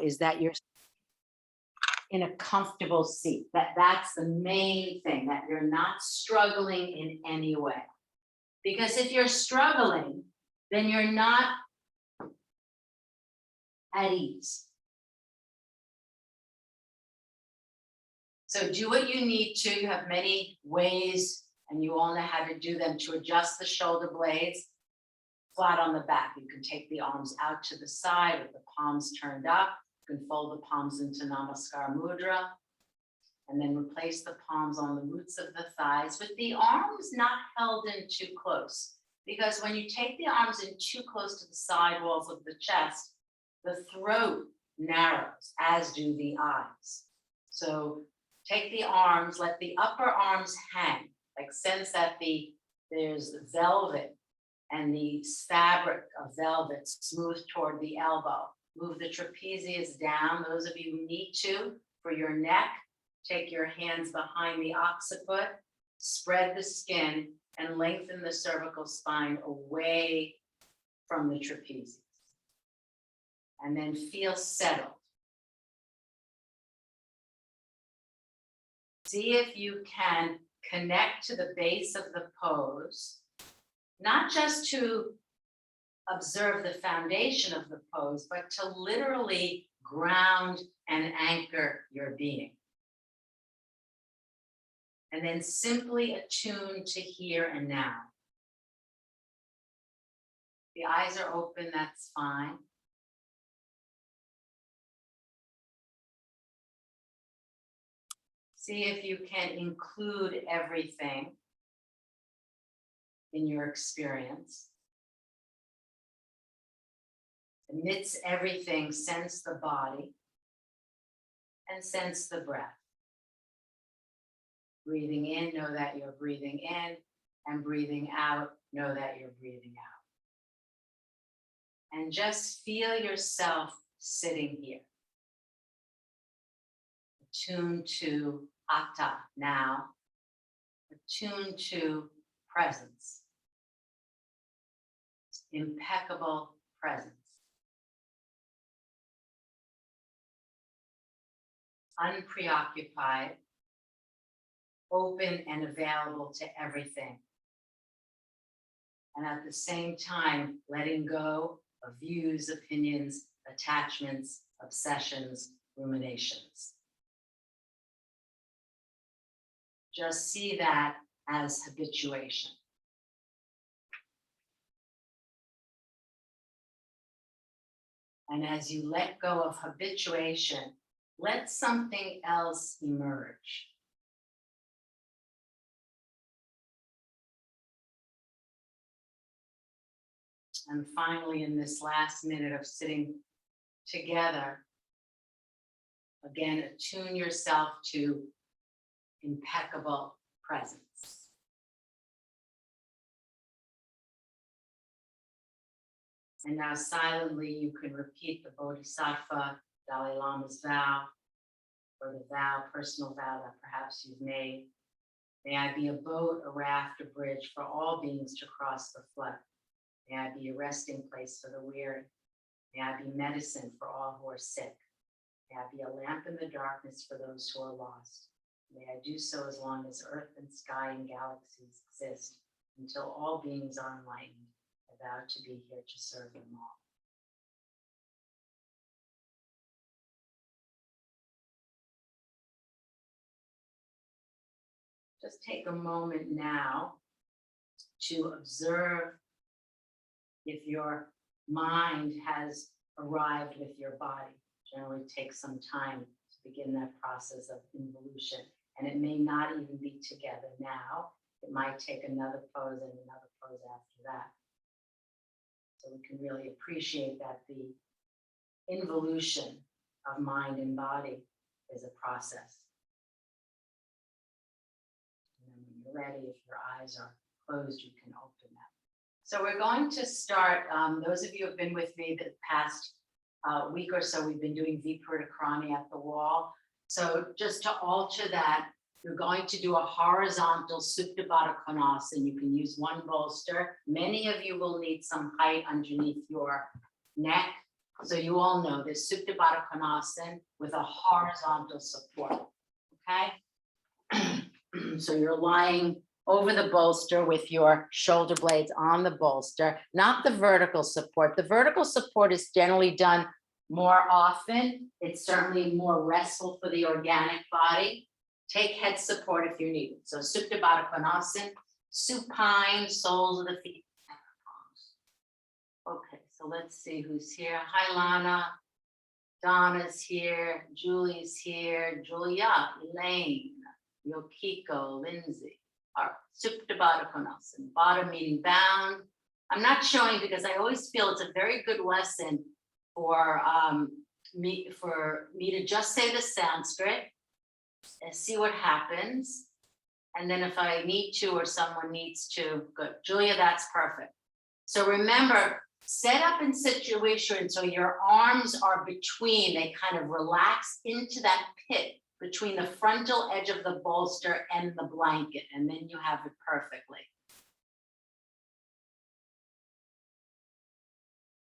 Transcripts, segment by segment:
is that you're in a comfortable seat. That's the main thing, that you're not struggling in any way. Because if you're struggling, then you're not at ease. So do what you need to. You have many ways, and you all know how to do them, to adjust the shoulder blades flat on the back. You can take the arms out to the side with the palms turned up. You can fold the palms into Namaskar Mudra, and then replace the palms on the roots of the thighs with the arms not held in too close. Because when you take the arms in too close to the side walls of the chest, the throat narrows, as do the eyes. So take the arms, let the upper arms hang, like sense that there's velvet and the fabric of velvet smooth toward the elbow. Move the trapezius down. Those of you who need to, for your neck, take your hands behind the occiput, spread the skin, and lengthen the cervical spine away from the trapezius. And then feel settled. See if you can connect to the base of the pose, not just to observe the foundation of the pose, but to literally ground and anchor your being. And then simply attune to here and now. The eyes are open, that's fine. See if you can include everything in your experience. Amidst everything, sense the body and sense the breath. Breathing in, know that you're breathing in, and breathing out, know that you're breathing out. And just feel yourself sitting here. Attune to Atta, now. Attune to presence. Impeccable presence. Unpreoccupied, open and available to everything. And at the same time, letting go of views, opinions, attachments, obsessions, ruminations. Just see that as habituation. And as you let go of habituation, let something else emerge. And finally, in this last minute of sitting together, again, attune yourself to impeccable presence. And now silently, you can repeat the Bodhisattva, Dalai Lama's vow, or the vow, personal vow that perhaps you've made. May I be a boat, a raft, a bridge for all beings to cross the flood. May I be a resting place for the weary. May I be medicine for all who are sick. May I be a lamp in the darkness for those who are lost. May I do so as long as earth and sky and galaxies exist, until all beings are enlightened. I vow to be here to serve them all. Just take a moment now to observe if your mind has arrived with your body. Generally takes some time to begin that process of involution. And it may not even be together now. It might take another pose and another pose after that. So we can really appreciate that the involution of mind and body is a process. And then when you're ready, if your eyes are closed, you can open them. So we're going to start, those of you who have been with me the past week or so, we've been doing Viparitakrami at the wall. So just to alter that, you're going to do a horizontal Supta Baddha Konasana. You can use one bolster. Many of you will need some height underneath your neck. So you all know this Supta Baddha Konasana with a horizontal support, okay? So you're lying over the bolster with your shoulder blades on the bolster, not the vertical support. The vertical support is generally done more often. It's certainly more restful for the organic body. Take head support if you need it. So Supta Baddha Konasana, supine, soles of the feet. Okay, so let's see who's here. Hi, Lana. Donna's here. Julie's here. Julia, Elaine, Yokiko, Lindsay. All right, Supta Baddha Konasana. Baddha meaning bound. I'm not showing because I always feel it's a very good lesson for me to just say the Sanskrit and see what happens. And then if I need to or someone needs to, good. Julia, that's perfect. So remember, set up in situation so your arms are between, they kind of relax into that pit between the frontal edge of the bolster and the blanket, and then you have it perfectly.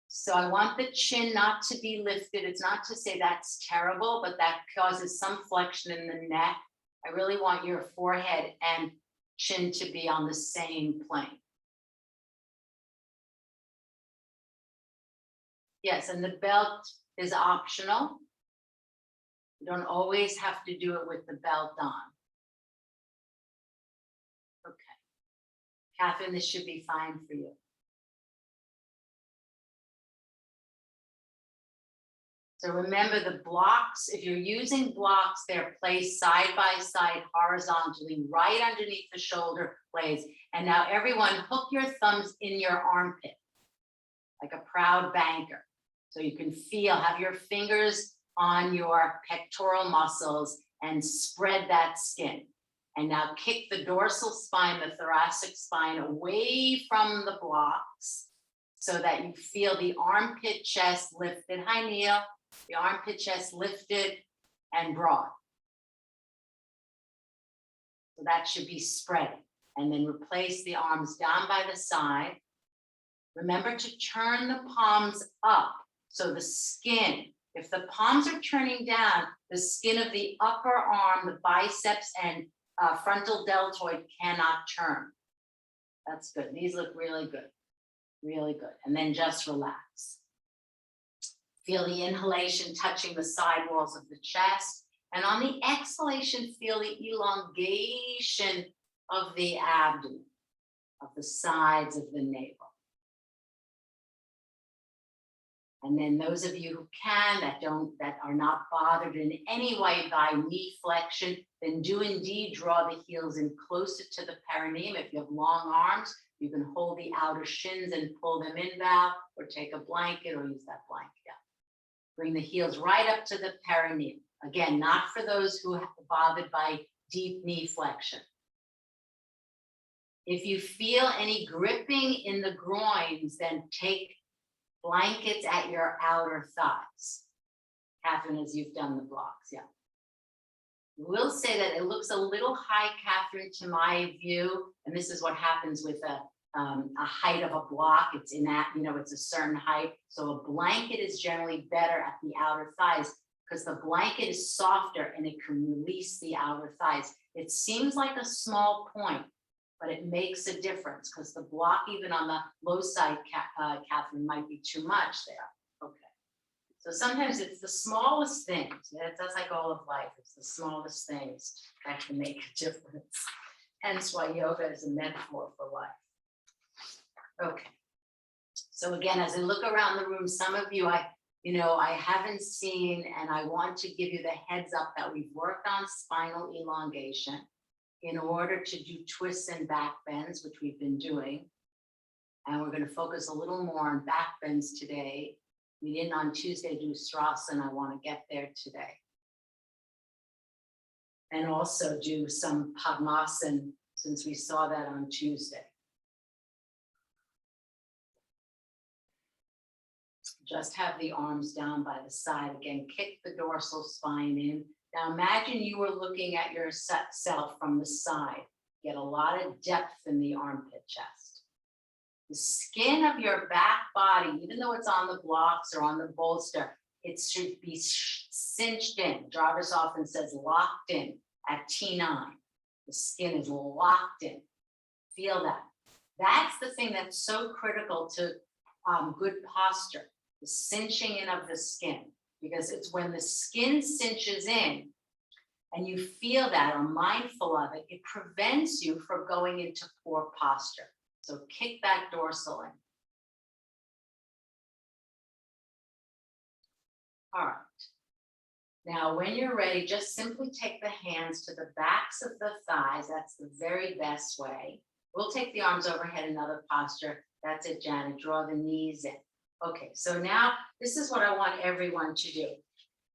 So I want the chin not to be lifted. It's not to say that's terrible, but that causes some flexion in the neck. I really want your forehead and chin to be on the same plane. Yes, and the belt is optional. You don't always have to do it with the belt on. Okay. Catherine, this should be fine for you. So remember the blocks, if you're using blocks, they're placed side by side horizontally right underneath the shoulder blades. And now everyone hook your thumbs in your armpit like a proud banker. So you can feel, have your fingers on your pectoral muscles and spread that skin. And now kick the dorsal spine, the thoracic spine away from the blocks so that you feel the armpit chest lifted. Hi, Neil. The armpit chest lifted and broad. So that should be spreading. And then replace the arms down by the side. Remember to turn the palms up. So the skin, if the palms are turning down, the skin of the upper arm, the biceps and frontal deltoid cannot turn. That's good. These look really good. Really good. And then just relax. Feel the inhalation touching the side walls of the chest. And on the exhalation, feel the elongation of the abdomen, of the sides of the navel. And then those of you who can, that are not bothered in any way by knee flexion, then do indeed draw the heels in closer to the perineum. If you have long arms, you can hold the outer shins and pull them in, Val, or take a blanket or use that blanket. Yeah. Bring the heels right up to the perineum. Again, not for those who are bothered by deep knee flexion. If you feel any gripping in the groins, then take blankets at your outer thighs. Catherine, as you've done the blocks, yeah. We'll say that it looks a little high, Catherine, to my view, and this is what happens with a height of a block. It's in that, it's a certain height. So a blanket is generally better at the outer thighs because the blanket is softer and it can release the outer thighs. It seems like a small point, but it makes a difference because the block, even on the low side, Catherine, might be too much there. Okay. So sometimes it's the smallest things. That's like all of life. It's the smallest things that can make a difference. Hence why yoga is a metaphor for life. Okay. So again, as I look around the room, some of you I haven't seen, and I want to give you the heads up that we've worked on spinal elongation in order to do twists and back bends, which we've been doing. And we're going to focus a little more on back bends today. We didn't on Tuesday do Strasana. I want to get there today. And also do some Padmasana since we saw that on Tuesday. Just have the arms down by the side. Again, kick the dorsal spine in. Now imagine you were looking at yourself from the side. Get a lot of depth in the armpit chest. The skin of your back body, even though it's on the blocks or on the bolster, it should be cinched in. Jarvis often says locked in at T9. The skin is locked in. Feel that. That's the thing that's so critical to good posture, the cinching in of the skin, because it's when the skin cinches in and you feel that or mindful of it, it prevents you from going into poor posture. So kick that dorsal in. All right. Now, when you're ready, just simply take the hands to the backs of the thighs. That's the very best way. We'll take the arms overhead, another posture. That's it, Janet. Draw the knees in. Okay, so now this is what I want everyone to do.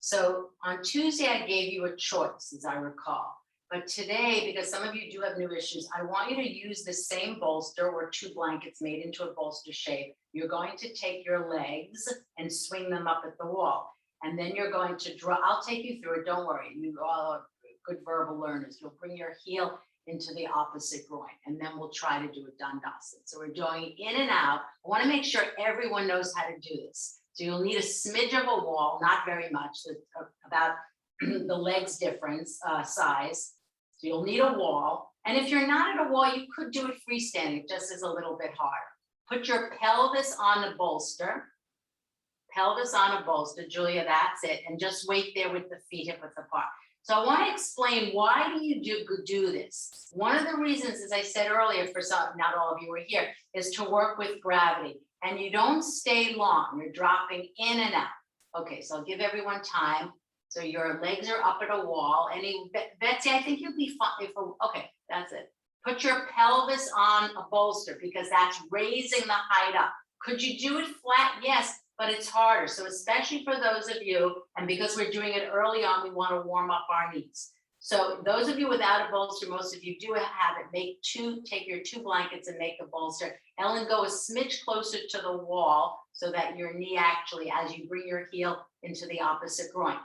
So on Tuesday, I gave you a choice, as I recall. But today, because some of you do have new issues, I want you to use the same bolster or 2 blankets made into a bolster shape. You're going to take your legs and swing them up at the wall. And then you're going to draw, I'll take you through it, don't worry. You all are good verbal learners. You'll bring your heel into the opposite groin, and then we'll try to do a Dandasana. So we're doing in and out. I want to make sure everyone knows how to do this. So you'll need a smidge of a wall, not very much, about the legs difference size. So you'll need a wall. And if you're not at a wall, you could do it freestanding, just as a little bit harder. Put your pelvis on the bolster. Pelvis on a bolster, Julia, that's it. And just wait there with the feet hip width apart. So I want to explain, why do you do this? One of the reasons, as I said earlier, for some, not all of you were here, is to work with gravity. And you don't stay long. You're dropping in and out. Okay, so I'll give everyone time. So your legs are up at a wall. Betsy, I think you'll be fine. Okay, that's it. Put your pelvis on a bolster, because that's raising the height up. Could you do it flat? Yes. But it's harder. So especially for those of you, and because we're doing it early on, we want to warm up our knees. So those of you without a bolster, most of you do have it, take your 2 blankets and make a bolster. Ellen, go a smidge closer to the wall so that your knee actually, as you bring your heel into the opposite groin.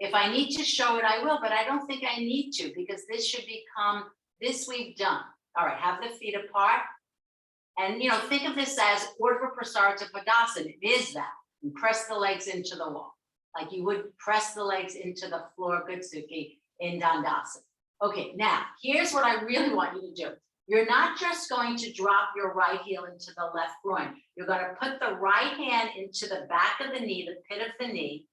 If I need to show it, I will, but I don't think I need to, because this should become, this we've done. All right, have the feet apart. And, think of this as Urdhva Prasarita Padasana. It is that. And press the legs into the wall, like you would press the legs into the floor, Gutsuki, in Dandasana. Okay, now, here's what I really want you to do. You're not just going to drop your right heel into the left groin. You're going to put the right hand into the back of the knee, the pit of the knee,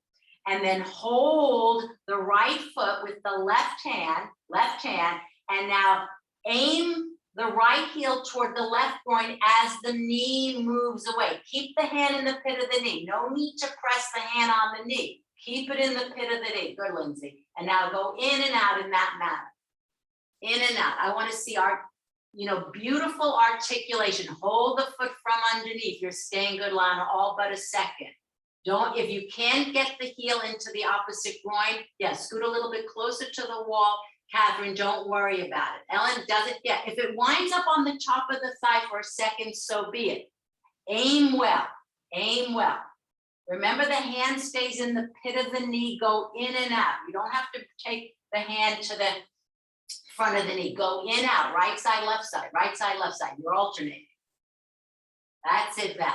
and then hold the right foot with the left hand, and now aim the right heel toward the left groin as the knee moves away. Keep the hand in the pit of the knee. No need to press the hand on the knee. Keep it in the pit of the knee. Good, Lindsay. And now go in and out in that manner. In and out. I want to see our, beautiful articulation. Hold the foot from underneath. You're staying good, Lana, all but a second. If you can't get the heel into the opposite groin, scoot a little bit closer to the wall. Catherine, don't worry about it. Ellen does it. Yeah, if it winds up on the top of the thigh for a second, so be it. Aim well. Aim well. Remember, the hand stays in the pit of the knee. Go in and out. You don't have to take the hand to the front of the knee. Go in, out. Right side, left side. Right side, left side. You're alternating. That's it, Val.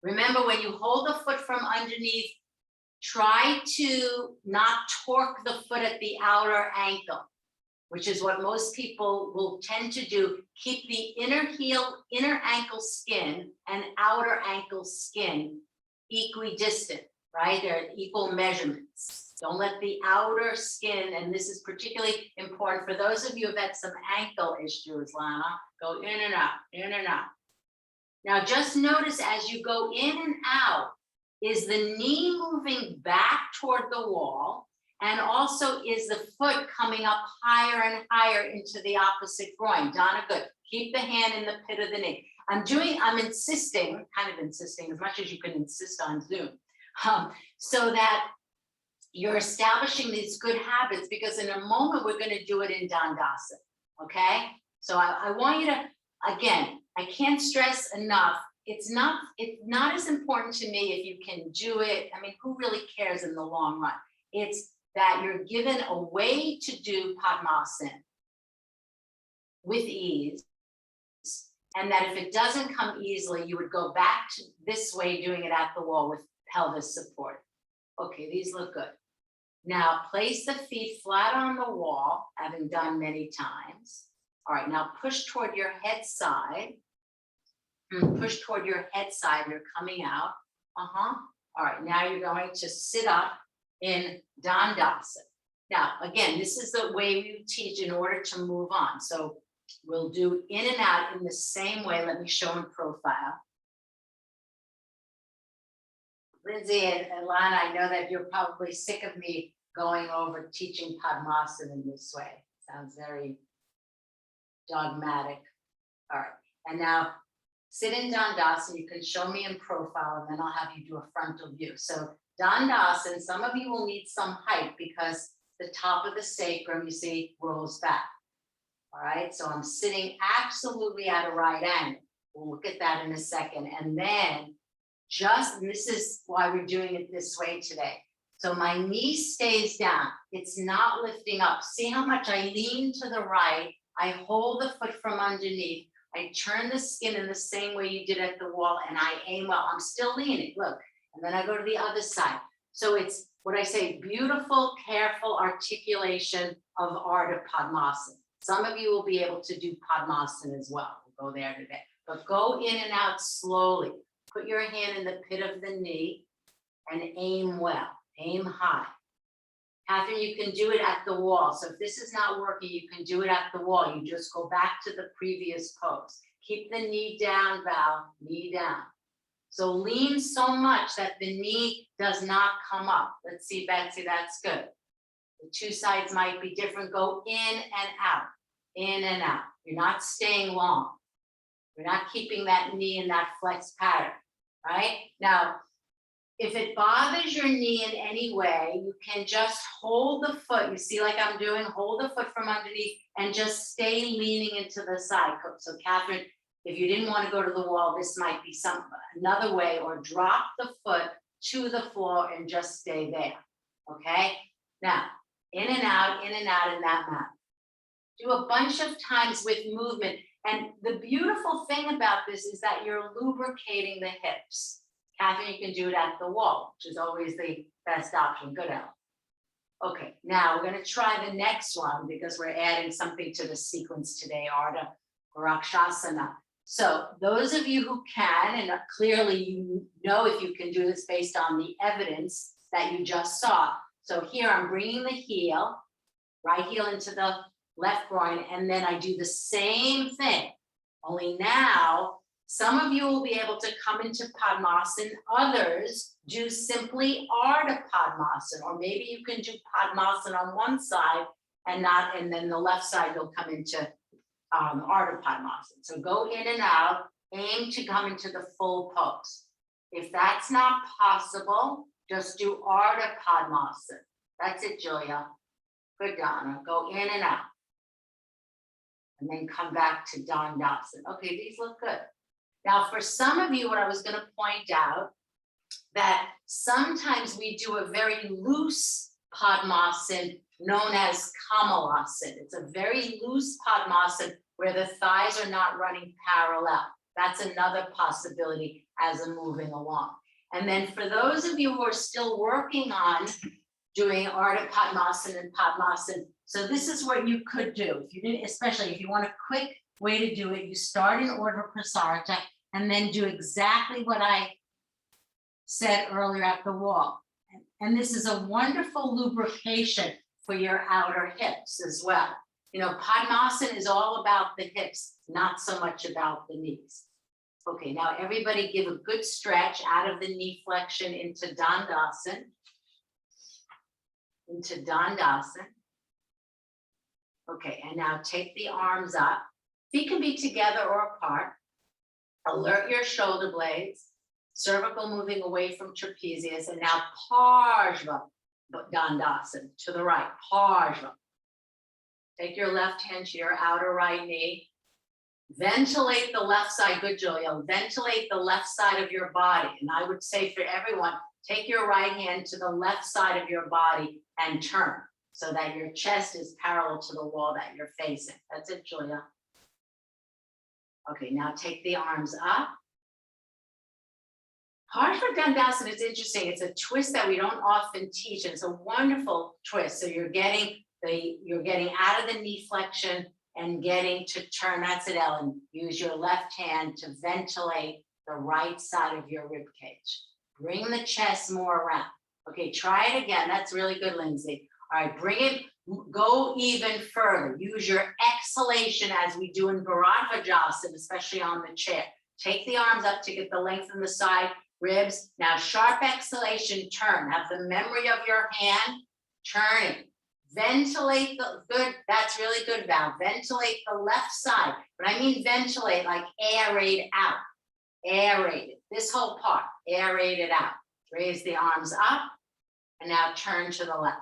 Remember, when you hold the foot from underneath, try to not torque the foot at the outer ankle, which is what most people will tend to do. Keep the inner ankle skin and outer ankle skin equidistant, right? They're equal measurements. Don't let the outer skin, and this is particularly important for those of you who've had some ankle issues, Lana, go in and out, in and out. Now just notice as you go in and out, is the knee moving back toward the wall? And also, is the foot coming up higher and higher into the opposite groin? Donna, good. Keep the hand in the pit of the knee. I'm insisting, kind of insisting, as much as you can insist on Zoom, so that you're establishing these good habits, because in a moment, we're going to do it in Dandasana, okay? So I want you to, again, I can't stress enough, it's not as important to me if you can do it. I mean, who really cares in the long run? It's that you're given a way to do Padmasana with ease, And that if it doesn't come easily, you would go back to this way, doing it at the wall with pelvis support. Okay, these look good. Now place the feet flat on the wall, having done many times. All right, now push toward your head side. Push toward your head side, you're coming out. All right, now you're going to sit up in Dandasana. Now, again, this is the way we teach in order to move on. So we'll do in and out in the same way. Let me show in profile. Lindsay and Lana, I know that you're probably sick of me going over teaching Padmasana in this way. Sounds very dogmatic. All right, and now sit in Dandasana. You can show me in profile, and then I'll have you do a frontal view. So Dandasana, some of you will need some height because the top of the sacrum, you see, rolls back. All right, so I'm sitting absolutely at a right angle. We'll look at that in a second. And then and this is why we're doing it this way today. So my knee stays down. It's not lifting up. See how much I lean to the right. I hold the foot from underneath. I turn the skin in the same way you did at the wall, and I aim well. I'm still leaning, look. And then I go to the other side. So it's what I say, beautiful, careful articulation of art of Padmasana. Some of you will be able to do Padmasana as well. We'll go there today. But go in and out slowly. Put your hand in the pit of the knee and aim well. Aim high. Catherine, you can do it at the wall. So if this is not working, you can do it at the wall. You just go back to the previous pose. Keep the knee down, Val, knee down. So lean so much that the knee does not come up. Let's see, Betsy, that's good. The two sides might be different. Go in and out, in and out. You're not staying long. You're not keeping that knee in that flex pattern, right? Now, if it bothers your knee in any way, you can just hold the foot. You see, like I'm doing, hold the foot from underneath and just stay leaning into the side. So Catherine, if you didn't want to go to the wall, this might be another way, or drop the foot to the floor and just stay there, okay? Now, in and out in that manner. Do a bunch of times with movement. And the beautiful thing about this is that you're lubricating the hips. Catherine, you can do it at the wall, which is always the best option. Good, Al. Okay, now we're going to try the next one because we're adding something to the sequence today, Ardha Rakshasana. So those of you who can, and clearly you know if you can do this based on the evidence that you just saw. So here I'm bringing the heel, right heel into the left groin, and then I do the same thing. Only now, some of you will be able to come into Padmasana. Others do simply Ardha Padmasana, or maybe you can do Padmasana on one side and then the left side you'll come into Ardha Padmasana. So go in and out, aim to come into the full pose. If that's not possible, just do Ardha Padmasana. That's it, Julia. Good, Donna. Go in and out. And then come back to Dandasana. Okay, these look good. Now, for some of you, what I was going to point out, that sometimes we do a very loose Padmasana known as Kamalasana. It's a very loose Padmasana where the thighs are not running parallel. That's another possibility as I'm moving along. And then for those of you who are still working on doing Ardha Padmasana and Padmasana, so this is what you could do. If you didn't, especially if you want a quick way to do it, you start in Urdhva Prasarita and then do exactly what I said earlier at the wall. And this is a wonderful lubrication for your outer hips as well. You know, Padmasana is all about the hips, not so much about the knees. Okay, now everybody give a good stretch out of the knee flexion into Dandasana. Into Dandasana. Okay, and now take the arms up. Feet can be together or apart. Alert your shoulder blades. Cervical moving away from trapezius. And now Parshva Dandasana to the right. Parshva. Take your left hand to your outer right knee. Ventilate the left side. Good, Julia. Ventilate the left side of your body. And I would say for everyone, take your right hand to the left side of your body and turn so that your chest is parallel to the wall that you're facing. That's it, Julia. Okay, now take the arms up. Partial Dandasana is interesting. It's a twist that we don't often teach, and it's a wonderful twist. So you're getting out of the knee flexion and getting to turn. That's it, Ellen. Use your left hand to ventilate the right side of your rib cage. Bring the chest more around. Okay, try it again. That's really good, Lindsay. All right, bring it, go even further. Use your exhalation as we do in Bharadvajasana, especially on the chair. Take the arms up to get the length in the side ribs. Now, sharp exhalation, turn. Have the memory of your hand turning. Ventilate the good. That's really good, Val. Ventilate the left side. But I mean ventilate, like aerate out. Aerate it. This whole part, aerate it out. Raise the arms up and now turn to the left.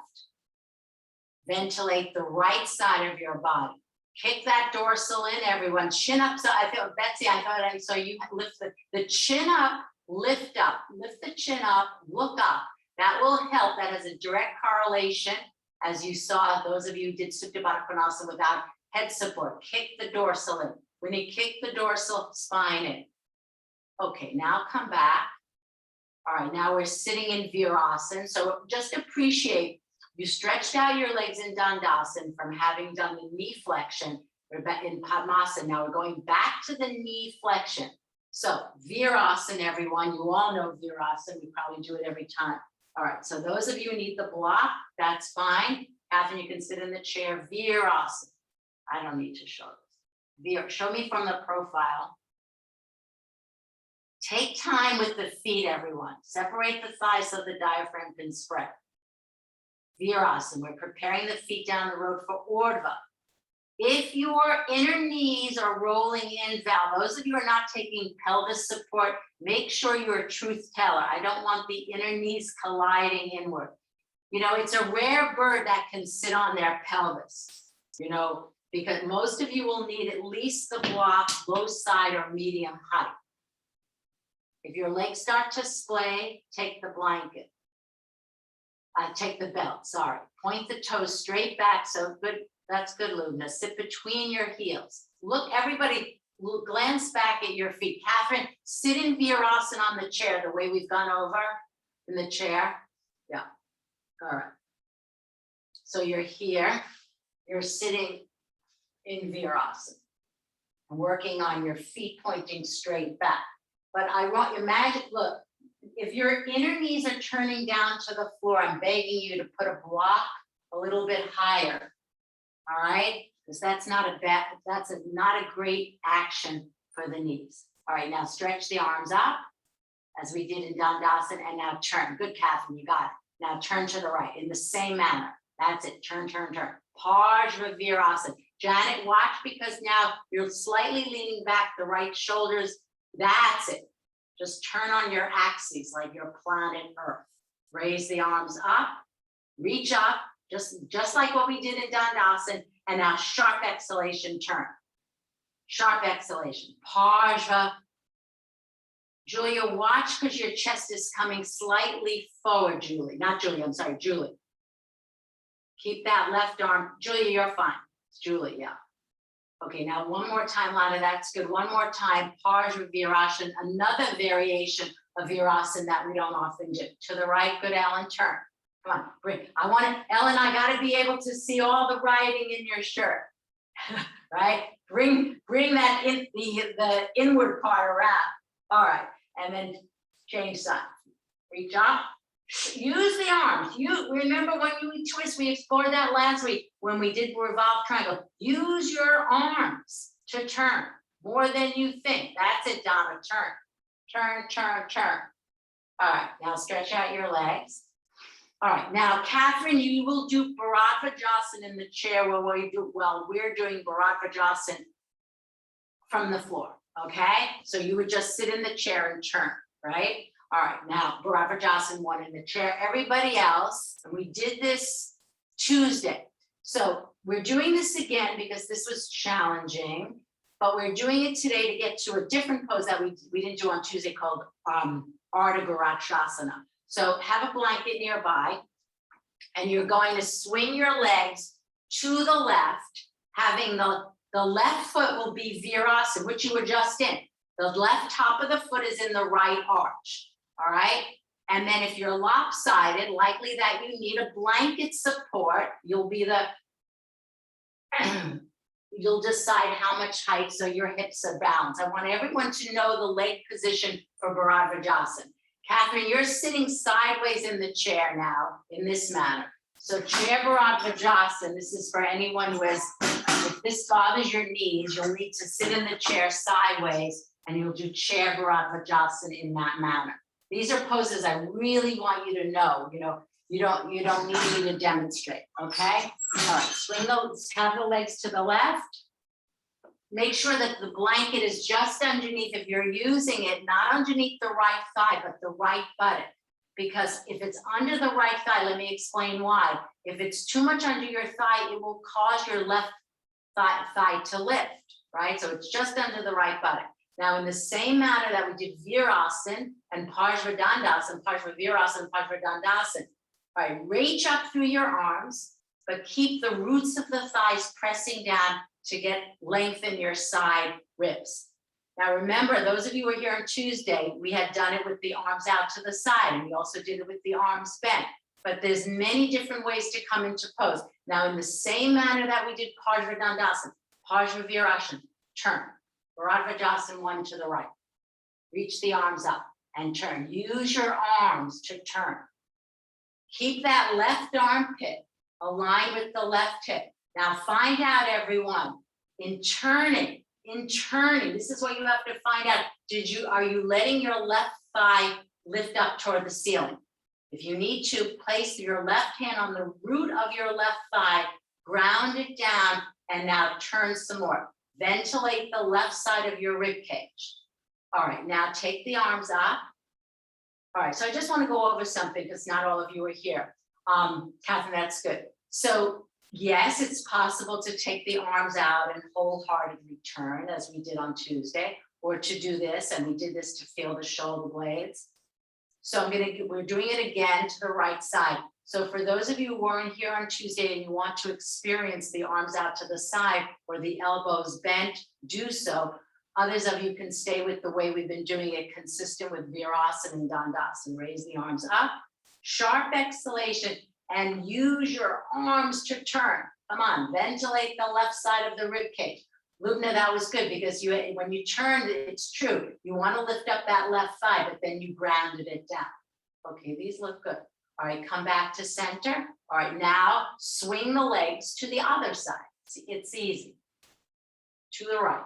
Ventilate the right side of your body. Kick that dorsal in, everyone. Chin up. So I feel, Betsy, I thought I saw you lift the chin up, lift up, lift the chin up, look up. That will help. That has a direct correlation. As you saw, those of you who did Supta Baddha Konasana without head support, kick the dorsal in. When you kick the dorsal spine in. Okay, now come back. All right, now we're sitting in Virasana. So just appreciate you stretched out your legs in Dandasana from having done the knee flexion in Padmasana. Now we're going back to the knee flexion. So Virasana, everyone, you all know Virasana. We probably do it every time. All right, so those of you who need the block, that's fine. Catherine, you can sit in the chair. Virasana. I don't need to show this. Show me from the profile. Take time with the feet, everyone. Separate the thighs so the diaphragm can spread. Virasana, we're preparing the feet down the road for Urdhva. If your inner knees are rolling in, Val, those of you who are not taking pelvis support, make sure you're a truth teller. I don't want the inner knees colliding inward. You know, it's a rare bird that can sit on their pelvis, you know, because most of you will need at least the block, low side or medium height. If your legs start to splay, take the blanket. Take the belt, sorry. Point the toes straight back. So good, that's good, Lubna. Sit between your heels. Look, everybody, glance back at your feet. Catherine, sit in Virasana on the chair, the way we've gone over in the chair. Yeah, all right. So you're here, you're sitting in Virasana, working on your feet pointing straight back. But I want you, imagine, look, if your inner knees are turning down to the floor, I'm begging you to put a block a little bit higher. All right, because that's not a great action for the knees. All right, now stretch the arms up as we did in Dandasana, and now turn. Good, Catherine, you got it. Now turn to the right in the same manner. That's it. Turn, turn, turn. Parshva Virasana. Janet, watch, because now you're slightly leaning back the right shoulders. That's it. Just turn on your axes like your planet Earth. Raise the arms up, reach up, just like what we did in Dandasana, and now sharp exhalation, turn. Sharp exhalation, Parshva. Julia, watch, because your chest is coming slightly forward, Julie. Not Julie, I'm sorry, Julie. Keep that left arm. Julia, you're fine. It's Julie, yeah. Okay, now one more time, Lana, that's good. One more time, Parshva Virasana, another variation of Virasana that we don't often do. To the right, good, Ellen, turn. Come on, bring, Ellen, I gotta be able to see all the writing in your shirt, right? Bring that in, the inward part around. All right, and then change side. Reach up. Use the arms. You remember when you twist, we explored that last week when we did revolve triangle. Use your arms to turn more than you think. That's it, Donna. Turn, turn, turn, turn. All right, now stretch out your legs. All right, now Catherine, you will do Bharadvajasana in the chair where we're doing Bharadvajasana from the floor. Okay, so you would just sit in the chair and turn, right? All right, now Bharadvajasana, one in the chair. Everybody else, and we did this Tuesday. So we're doing this again because this was challenging, but we're doing it today to get to a different pose that we didn't do on Tuesday called Ardha Rakshasana. So have a blanket nearby, and you're going to swing your legs to the left, having the The left foot will be virasana, which you were just in. The left top of the foot is in the right arch, all right? And then if you're lopsided, likely that you need a blanket support. You'll be the, you'll decide how much height so your hips are balanced. I want everyone to know the leg position for Bharadvajasana. Catherine, you're sitting sideways in the chair now in this manner. So chair Bharadvajasana, this is for anyone who has, if this bothers your knees, you'll need to sit in the chair sideways and you'll do chair Bharadvajasana in that manner. These are poses I really want you to know, you don't need me to demonstrate, okay? All right, swing those, have the legs to the left. Make sure that the blanket is just underneath, if you're using it, not underneath the right thigh, but the right buttock. Because if it's under the right thigh, let me explain why. If it's too much under your thigh, it will cause your left thigh to lift, right? So it's just under the right buttock. Now, in the same manner that we did Virasana and Parsvadandasana, Parsvavirasana, and Parsvadandasana, all right, reach up through your arms, but keep the roots of the thighs pressing down to get length in your side ribs. Now, remember, those of you who were here on Tuesday, we had done it with the arms out to the side, and we also did it with the arms bent. But there's many different ways to come into pose. Now, in the same manner that we did Parsvadandasana, Parsvavirasana, turn. Bharadvajasana, one to the right. Reach the arms up and turn. Use your arms to turn. Keep that left armpit aligned with the left hip. Now find out, everyone, in turning, this is what you have to find out. Are you letting your left thigh lift up toward the ceiling? If you need to, place your left hand on the root of your left thigh, ground it down, and now turn some more. Ventilate the left side of your rib cage. All right, now take the arms up. All right, so I just want to go over something because not all of you are here. Catherine, that's good. So yes, it's possible to take the arms out and wholeheartedly turn as we did on Tuesday, or to do this, and we did this to feel the shoulder blades. So we're doing it again to the right side. So for those of you who weren't here on Tuesday and you want to experience the arms out to the side or the elbows bent, do so. Others of you can stay with the way we've been doing it, consistent with Virasana and Dandasana. Raise the arms up, sharp exhalation, and use your arms to turn. Come on, ventilate the left side of the rib cage. Lubna, that was good because when you turned, it's true. You want to lift up that left thigh, but then you grounded it down. Okay, these look good. All right, come back to center. All right, now swing the legs to the other side. It's easy. To the right.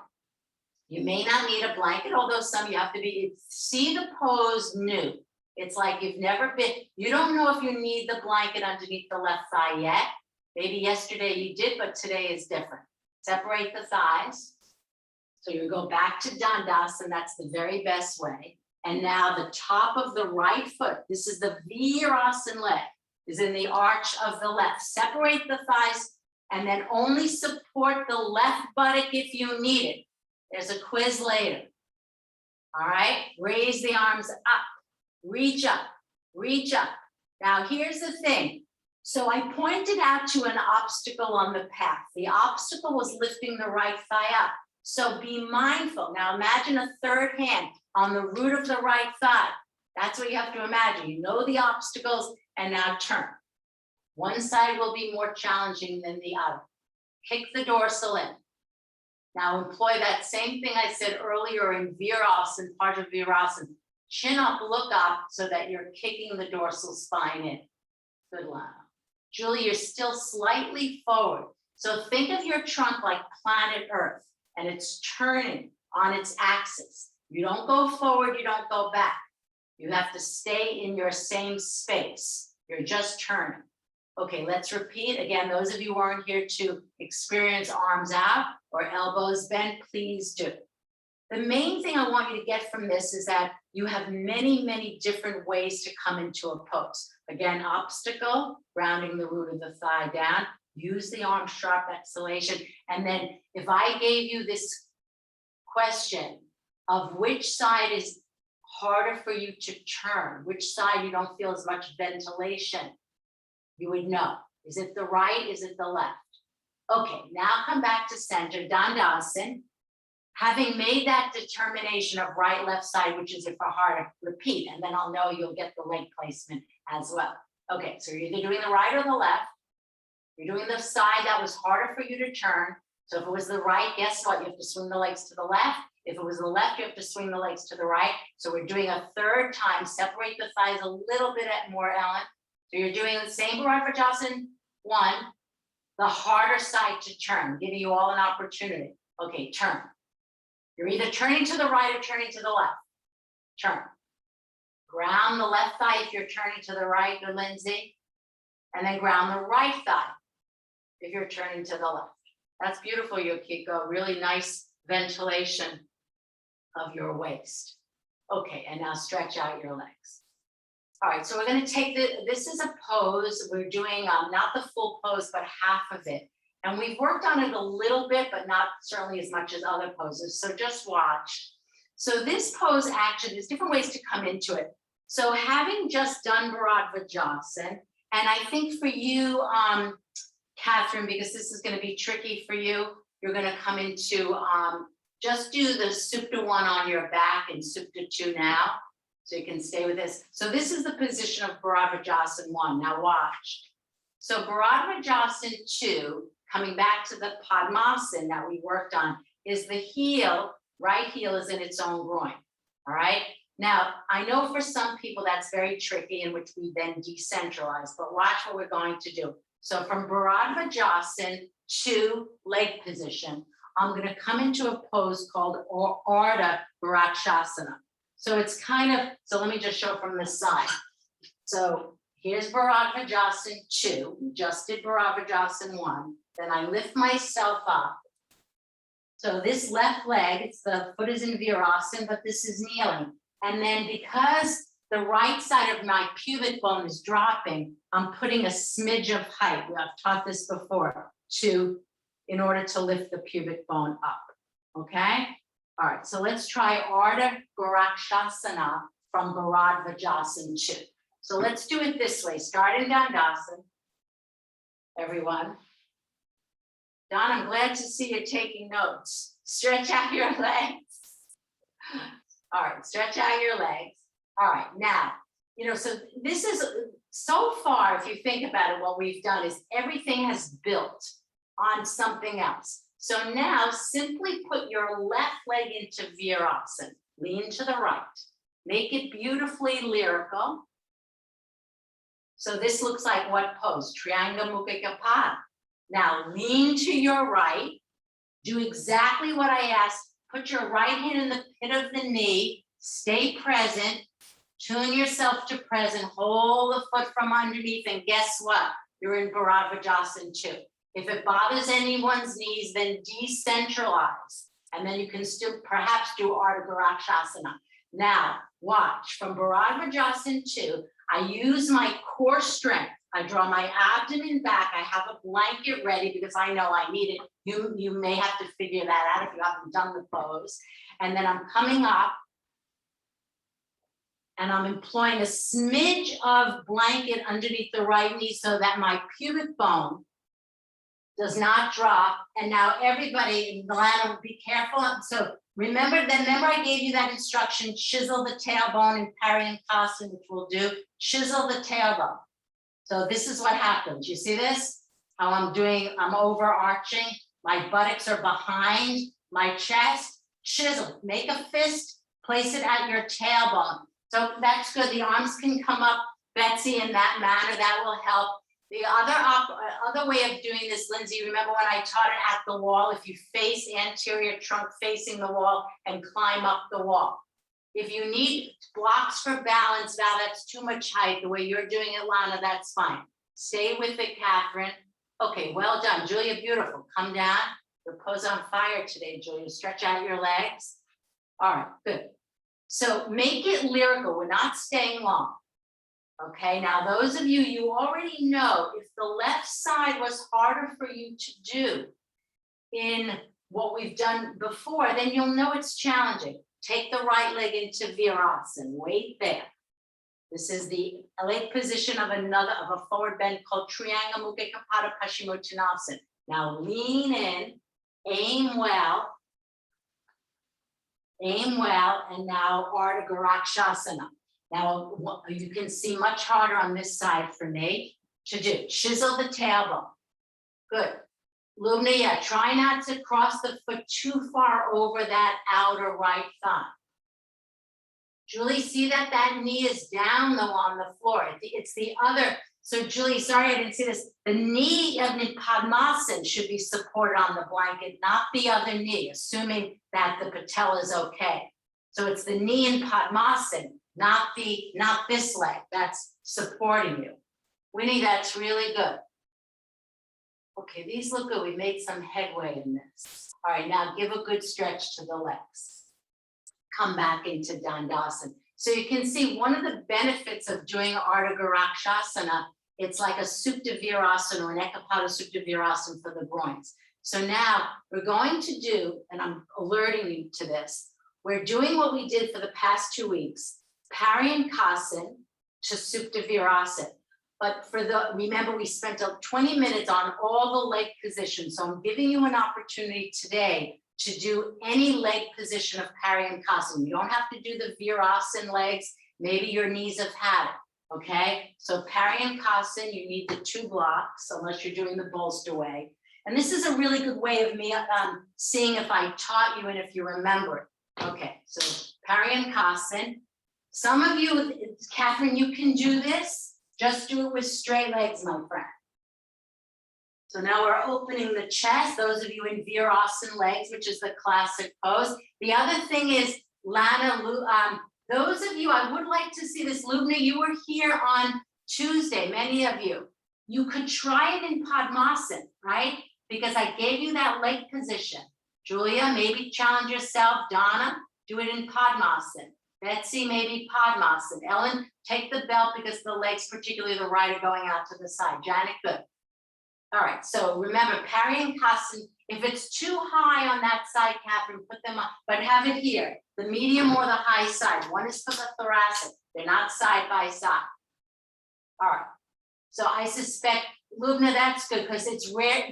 You may not need a blanket, although some you have to be. See the pose new. It's like you've never been, you don't know if you need the blanket underneath the left thigh yet. Maybe yesterday you did, but today is different. Separate the thighs. So you go back to Dandasana, that's the very best way. And now the top of the right foot, this is the Virasana leg, is in the arch of the left. Separate the thighs and then only support the left buttock if you need it. There's a quiz later. All right, raise the arms up, reach up, reach up. Now here's the thing. So I pointed out to an obstacle on the path. The obstacle was lifting the right thigh up. So be mindful. Now imagine a third hand on the root of the right thigh. That's what you have to imagine. You know the obstacles and now turn. One side will be more challenging than the other. Kick the dorsal in. Now employ that same thing I said earlier in Virasana, part of Virasana. Chin up, look up so that you're kicking the dorsal spine in. Good, Lana. Julie, you're still slightly forward. So think of your trunk like planet Earth and it's turning on its axis. You don't go forward, you don't go back. You have to stay in your same space. You're just turning. Okay, let's repeat. Again, those of you who aren't here to experience arms out or elbows bent, please do. The main thing I want you to get from this is that you have many, many different ways to come into a pose. Again, obstacle, grounding the root of the thigh down, use the arm sharp exhalation. And then if I gave you this question of which side is harder for you to turn, which side you don't feel as much ventilation, you would know. Is it the right? Is it the left? Okay, now come back to center, Dandasana. Having made that determination of right, left side, which is if for harder, repeat, and then I'll know you'll get the leg placement as well. Okay, so you're either doing the right or the left. You're doing the side that was harder for you to turn. So if it was the right, guess what? You have to swing the legs to the left. If it was the left, you have to swing the legs to the right. So we're doing a third time. Separate the thighs a little bit more, Ellen. So you're doing the same Bharadvajasana 1, the harder side to turn, giving you all an opportunity. Okay, turn. You're either turning to the right or turning to the left. Turn. Ground the left thigh if you're turning to the right, good, Lindsay. And then ground the right thigh if you're turning to the left. That's beautiful, Yukiko. Really nice ventilation of your waist. Okay, and now stretch out your legs. All right, so we're going to take this is a pose. We're doing not the full pose, but half of it. And we've worked on it a little bit, but not certainly as much as other poses. So just watch. So this pose actually, there's different ways to come into it. So having just done Bharadvajasana, and I think for you, Catherine, because this is going to be tricky for you, you're going to come into, just do the Supta 1 on your back and Supta 2 now. So you can stay with this. So this is the position of Bharadvajasana 1. Now watch. So Bharadvajasana 2, coming back to the Padmasana that we worked on, is the heel, right heel is in its own groin. All right. Now, I know for some people that's very tricky, in which we then decentralize, but watch what we're going to do. So from Bharadvajasana to leg position, I'm going to come into a pose called Ardha Bharakshasana. So it's kind of, so let me just show from the side. So here's Bharadvajasana 2, we just did Bharadvajasana 1, then I lift myself up. So this left leg, the foot is in Virasana, but this is kneeling. And then because the right side of my pubic bone is dropping, I'm putting a smidge of height, I've taught this before, in order to lift the pubic bone up, okay? All right, so let's try Ardha Bharakshasana from Bharadvajasana 2. So let's do it this way, start in Dandasana, everyone. Don, I'm glad to see you're taking notes. Stretch out your legs. All right, stretch out your legs. All right, now, so this is, so far, if you think about it, what we've done is everything has built on something else. So now simply put your left leg into Virasana, lean to the right, make it beautifully lyrical. So this looks like what pose? Triangle Mukha Kapad. Now lean to your right, do exactly what I asked, put your right hand in the pit of the knee, stay present, tune yourself to present, hold the foot from underneath, and guess what? You're in Bharadvajasana 2. If it bothers anyone's knees, then decentralize. And then you can still perhaps do Ardha Bharakshasana. Now, watch, from Bharadvajasana 2, I use my core strength. I draw my abdomen back. I have a blanket ready because I know I need it. You may have to figure that out if you haven't done the pose. And then I'm coming up and I'm employing a smidge of blanket underneath the right knee so that my pubic bone does not drop. And now everybody, Milano, be careful. So remember I gave you that instruction, chisel the tailbone in Paryantasana, which we'll do, chisel the tailbone. So this is what happens. You see this? How I'm overarching. My buttocks are behind my chest. Chisel, make a fist, place it at your tailbone. So that's good. The arms can come up, Betsy, in that manner. That will help. The other way of doing this, Lindsay, remember when I taught it at the wall, if you face anterior trunk facing the wall and climb up the wall. If you need blocks for balance, Val, that's too much height. The way you're doing it, Lana, that's fine. Stay with it, Catherine. Okay, well done. Julia, beautiful. Come down. Your pose on fire today, Julia. Stretch out your legs. All right, good. So make it lyrical. We're not staying long. Okay, now those of you already know if the left side was harder for you to do in what we've done before, then you'll know it's challenging. Take the right leg into Virasana, wait there. This is the leg position of a forward bend called Triangle Mukha Kapad Paschimottanasana. Now lean in, aim well, and now Ardha Rakshasana. Now you can see much harder on this side for me to do. Chisel the tailbone. Good. Lubna, yeah, try not to cross the foot too far over that outer right thigh. Julie, see that knee is down though on the floor. It's the other. So Julie, sorry I didn't see this. The knee of Padmasana should be supported on the blanket, not the other knee, assuming that the patella is okay. So it's the knee in Padmasana, not this leg that's supporting you. Winnie, that's really good. Okay, these look good. We made some headway in this. All right, now give a good stretch to the legs. Come back into Dandasana. So you can see one of the benefits of doing Ardha Rakshasana, it's like a Supta Virasana or an Ekapada Supta Virasana for the groins. So now we're going to do, and I'm alerting you to this, we're doing what we did for the past 2 weeks, Paryankasana to Supta Virasana. But remember we spent 20 minutes on all the leg positions. So I'm giving you an opportunity today to do any leg position of Paryankasana. You don't have to do the Virasana legs. Maybe your knees have had it, okay? So Paryankasana, you need the 2 blocks, unless you're doing the bolster way. And this is a really good way of me seeing if I taught you and if you remember it. Okay, so Paryankasana. Some of you, Catherine, you can do this. Just do it with straight legs, my friend. So now we're opening the chest, those of you in Virasana legs, which is the classic pose. The other thing is, Lana, those of you, I would like to see this. Lubna, you were here on Tuesday, many of you. You could try it in Padmasana, right? Because I gave you that leg position. Julia, maybe challenge yourself. Donna, do it in Padmasana. Betsy, maybe Padmasana. Ellen, take the belt because the legs, particularly the right, are going out to the side. Janet, good. All right, so remember, Paryankasana, if it's too high on that side, Catherine, put them on, but have it here, the medium or the high side. One is for the thoracic. They're not side by side. All right, so I suspect, Lubna, that's good because it's rare,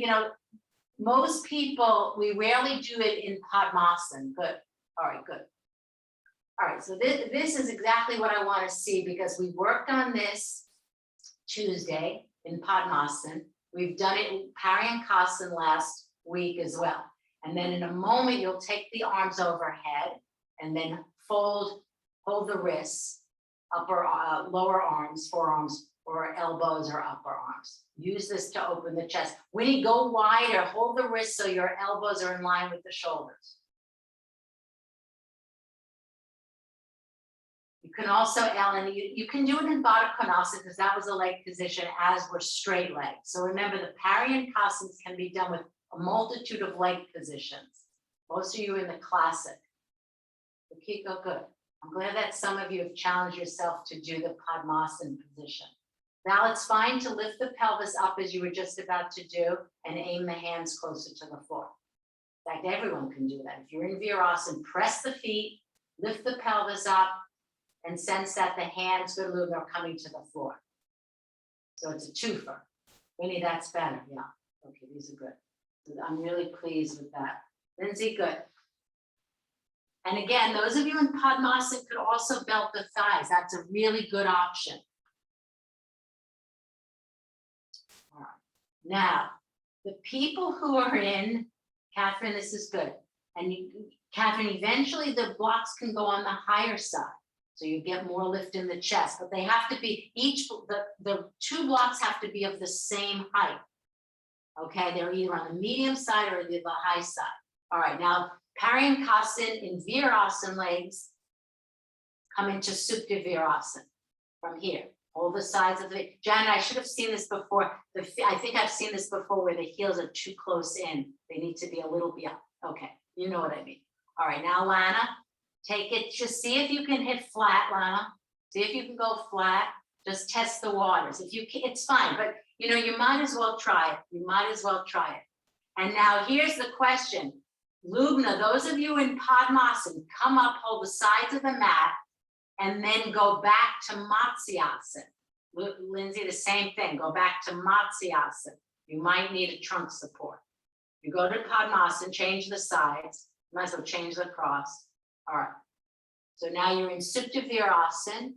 most people, we rarely do it in Padmasana. Good, all right, good. All right, so this is exactly what I want to see because we worked on this Tuesday in Padmasana. We've done it in Paryankasana last week as well. And then in a moment, you'll take the arms overhead and then hold the wrists, lower arms, forearms, or elbows or upper arms. Use this to open the chest. When you go wider, hold the wrists so your elbows are in line with the shoulders. You can also, Ellen, you can do it in Baddha Konasana because that was a leg position as were straight legs. So remember the Paryankasanas can be done with a multitude of leg positions. Most of you in the classic. Kiko, good. I'm glad that some of you have challenged yourself to do the Padmasana position. Now it's fine to lift the pelvis up as you were just about to do and aim the hands closer to the floor. In fact, everyone can do that. If you're in Virasana, press the feet, lift the pelvis up, and sense that the hands, good Lubna, are coming to the floor. So it's a twofer. Winnie, that's better. Yeah. Okay, these are good. I'm really pleased with that. Lindsay, good. And again, those of you in Padmasana could also belt the thighs. That's a really good option. All right. Now, the people who are in, Catherine, this is good. And Catherine, eventually the blocks can go on the higher side. So you get more lift in the chest, but they have to be the 2 blocks have to be of the same height. Okay, they're either on the medium side or the high side. All right, now Paryankasana in Virasana legs come into Supta Virasana from here. Hold the sides of the, Janet, I should have seen this before. I think I've seen this before where the heels are too close in. They need to be a little beyond. Okay, you know what I mean. All right, now Lana. Take it, just see if you can hit flat, Lana. See if you can go flat. Just test the waters. If you can, it's fine, but you might as well try it. You might as well try it. And now here's the question. Lubna, those of you in Padmasana, come up, hold the sides of the mat, and then go back to Matsyasana. Lindsay, the same thing. Go back to Matsyasana. You might need a trunk support. You go to Padmasana, change the sides, you might as well change the cross. All right. So now you're in Supta Virasana.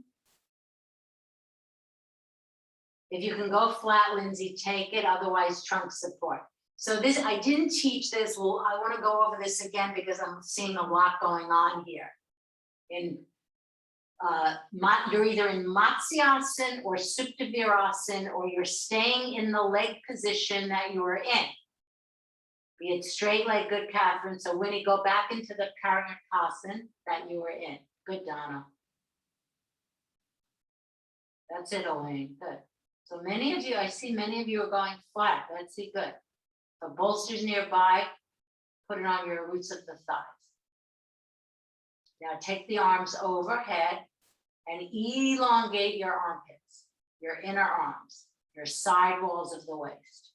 If you can go flat, Lindsay, take it, otherwise trunk support. So this, I didn't teach this. Well, I want to go over this again because I'm seeing a lot going on here. You're either in Matsyasana or Supta Virasana, or you're staying in the leg position that you were in. Be it straight leg, good, Catherine. So Winnie, go back into the Karanakasana that you were in. Good, Donna. That's it, Elaine. Good. So many of you, I see many of you are going flat. That's it, good. So bolsters nearby, put it on your roots of the thighs. Now take the arms overhead and elongate your armpits, your inner arms, your side walls of the waist.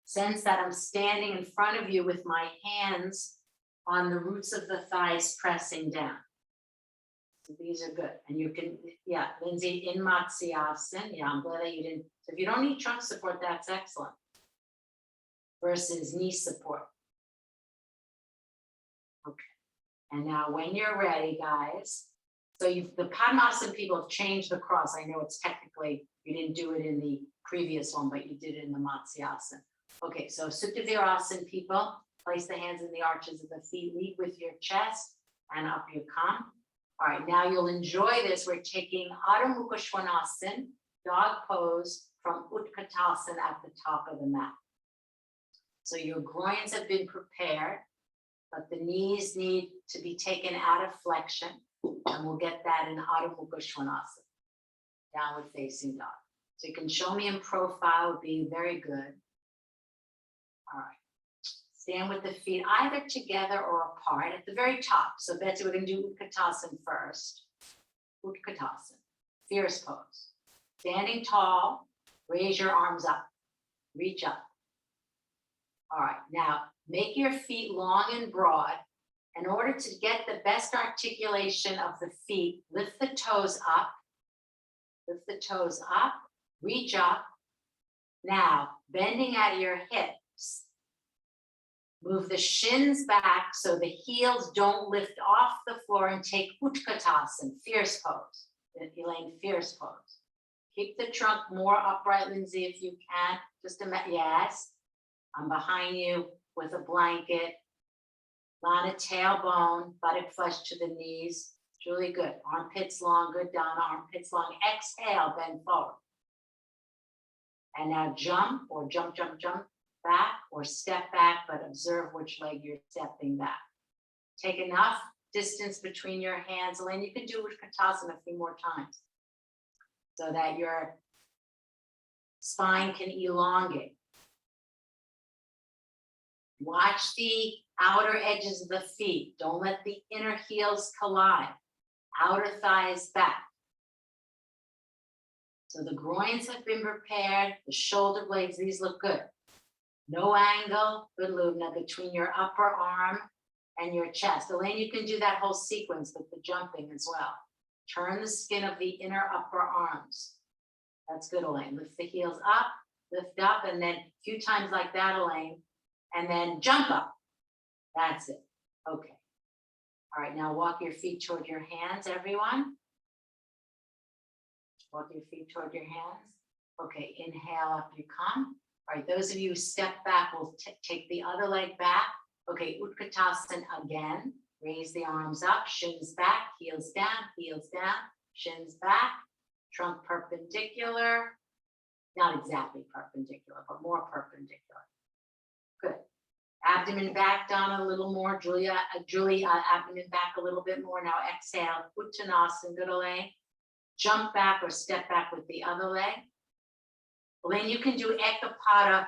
Sense that I'm standing in front of you with my hands on the roots of the thighs pressing down. So these are good. And you can, yeah, Lindsay, in Matsyasana. Yeah, I'm glad that you didn't. So if you don't need trunk support, that's excellent. Versus knee support. Okay. And now when you're ready, guys, so the Padmasana people have changed the cross. I know it's technically, you didn't do it in the previous one, but you did it in the Matsyasana. Okay, so Supta Virasana people, place the hands in the arches of the feet, lead with your chest and up you come. All right, now you'll enjoy this. We're taking Adho Mukha Svanasana, dog pose from Utkatasana at the top of the mat. So your groins have been prepared, but the knees need to be taken out of flexion, and we'll get that in Adho Mukha Svanasana, downward facing dog. So you can show me in profile, would be very good. All right. Stand with the feet either together or apart at the very top. So Betsy, we're going to do Utkatasana first. Utkatasana, fierce pose. Standing tall, raise your arms up, reach up. All right, now make your feet long and broad. In order to get the best articulation of the feet, lift the toes up, reach up. Now, bending at your hips. Move the shins back so the heels don't lift off the floor and take Utkatasana, fierce pose. Elaine, fierce pose. Keep the trunk more upright, Lindsay, if you can. Just a minute, yes. I'm behind you with a blanket. Line of tailbone, buttock flush to the knees. It's really good. Armpits long, good, Donna. Armpits long. Exhale, bend forward. And now jump or jump back or step back, but observe which leg you're stepping back. Take enough distance between your hands. Elaine, you can do Utkatasana a few more times so that your spine can elongate. Watch the outer edges of the feet. Don't let the inner heels collide. Outer thighs back. So the groins have been prepared, the shoulder blades, these look good. No angle, good Lubna, between your upper arm and your chest. Elaine, you can do that whole sequence with the jumping as well. Turn the skin of the inner upper arms. That's good, Elaine. Lift the heels up, lift up, and then a few times like that, Elaine, and then jump up. That's it. Okay. All right, now walk your feet toward your hands, everyone. Walk your feet toward your hands. Okay, inhale, up you come. All right, those of you who step back will take the other leg back. Okay, Utkatasana again. Raise the arms up, shins back, heels down, shins back, trunk perpendicular. Not exactly perpendicular, but more perpendicular. Good. Abdomen back, Donna, a little more. Julie, abdomen back a little bit more. Now exhale, Uttanasana, good, Elaine. Jump back or step back with the other leg. Elaine, you can do Ekapada.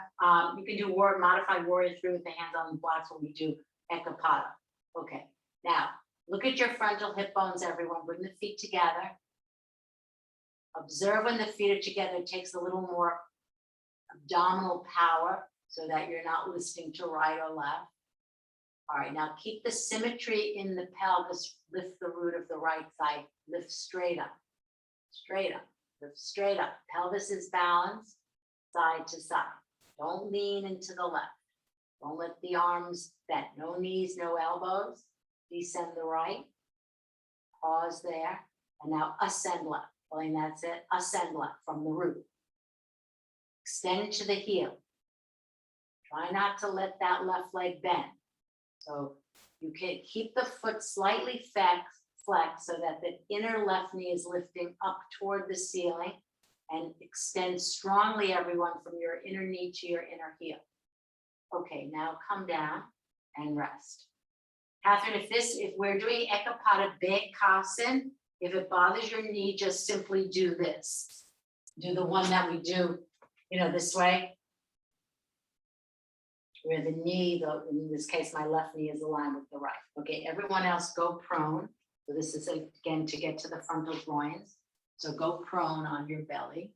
You can do modified warrior 3 with the hands on the blocks when we do Ekapada. Okay, now look at your frontal hip bones, everyone. Bring the feet together. Observe when the feet are together. It takes a little more abdominal power so that you're not listening to right or left. All right, now keep the symmetry in the pelvis. Lift the root of the right side. Lift straight up. Straight up, lift straight up. Pelvis is balanced, side to side. Don't lean into the left. Don't let the arms bend. No knees, no elbows. Descend the right. Pause there. And now ascend left. Elaine, that's it. Ascend left from the root. Extend to the heel. Try not to let that left leg bend. So you can keep the foot slightly flexed so that the inner left knee is lifting up toward the ceiling, and extend strongly, everyone, from your inner knee to your inner heel. Okay, now come down and rest. Catherine, if we're doing Ekapada Bekhasan, if it bothers your knee, just simply do this. Do the one that we do, this way. Where the knee, in this case, my left knee is aligned with the right. Okay, everyone else go prone. So this is, again, to get to the frontal groins. So go prone on your belly.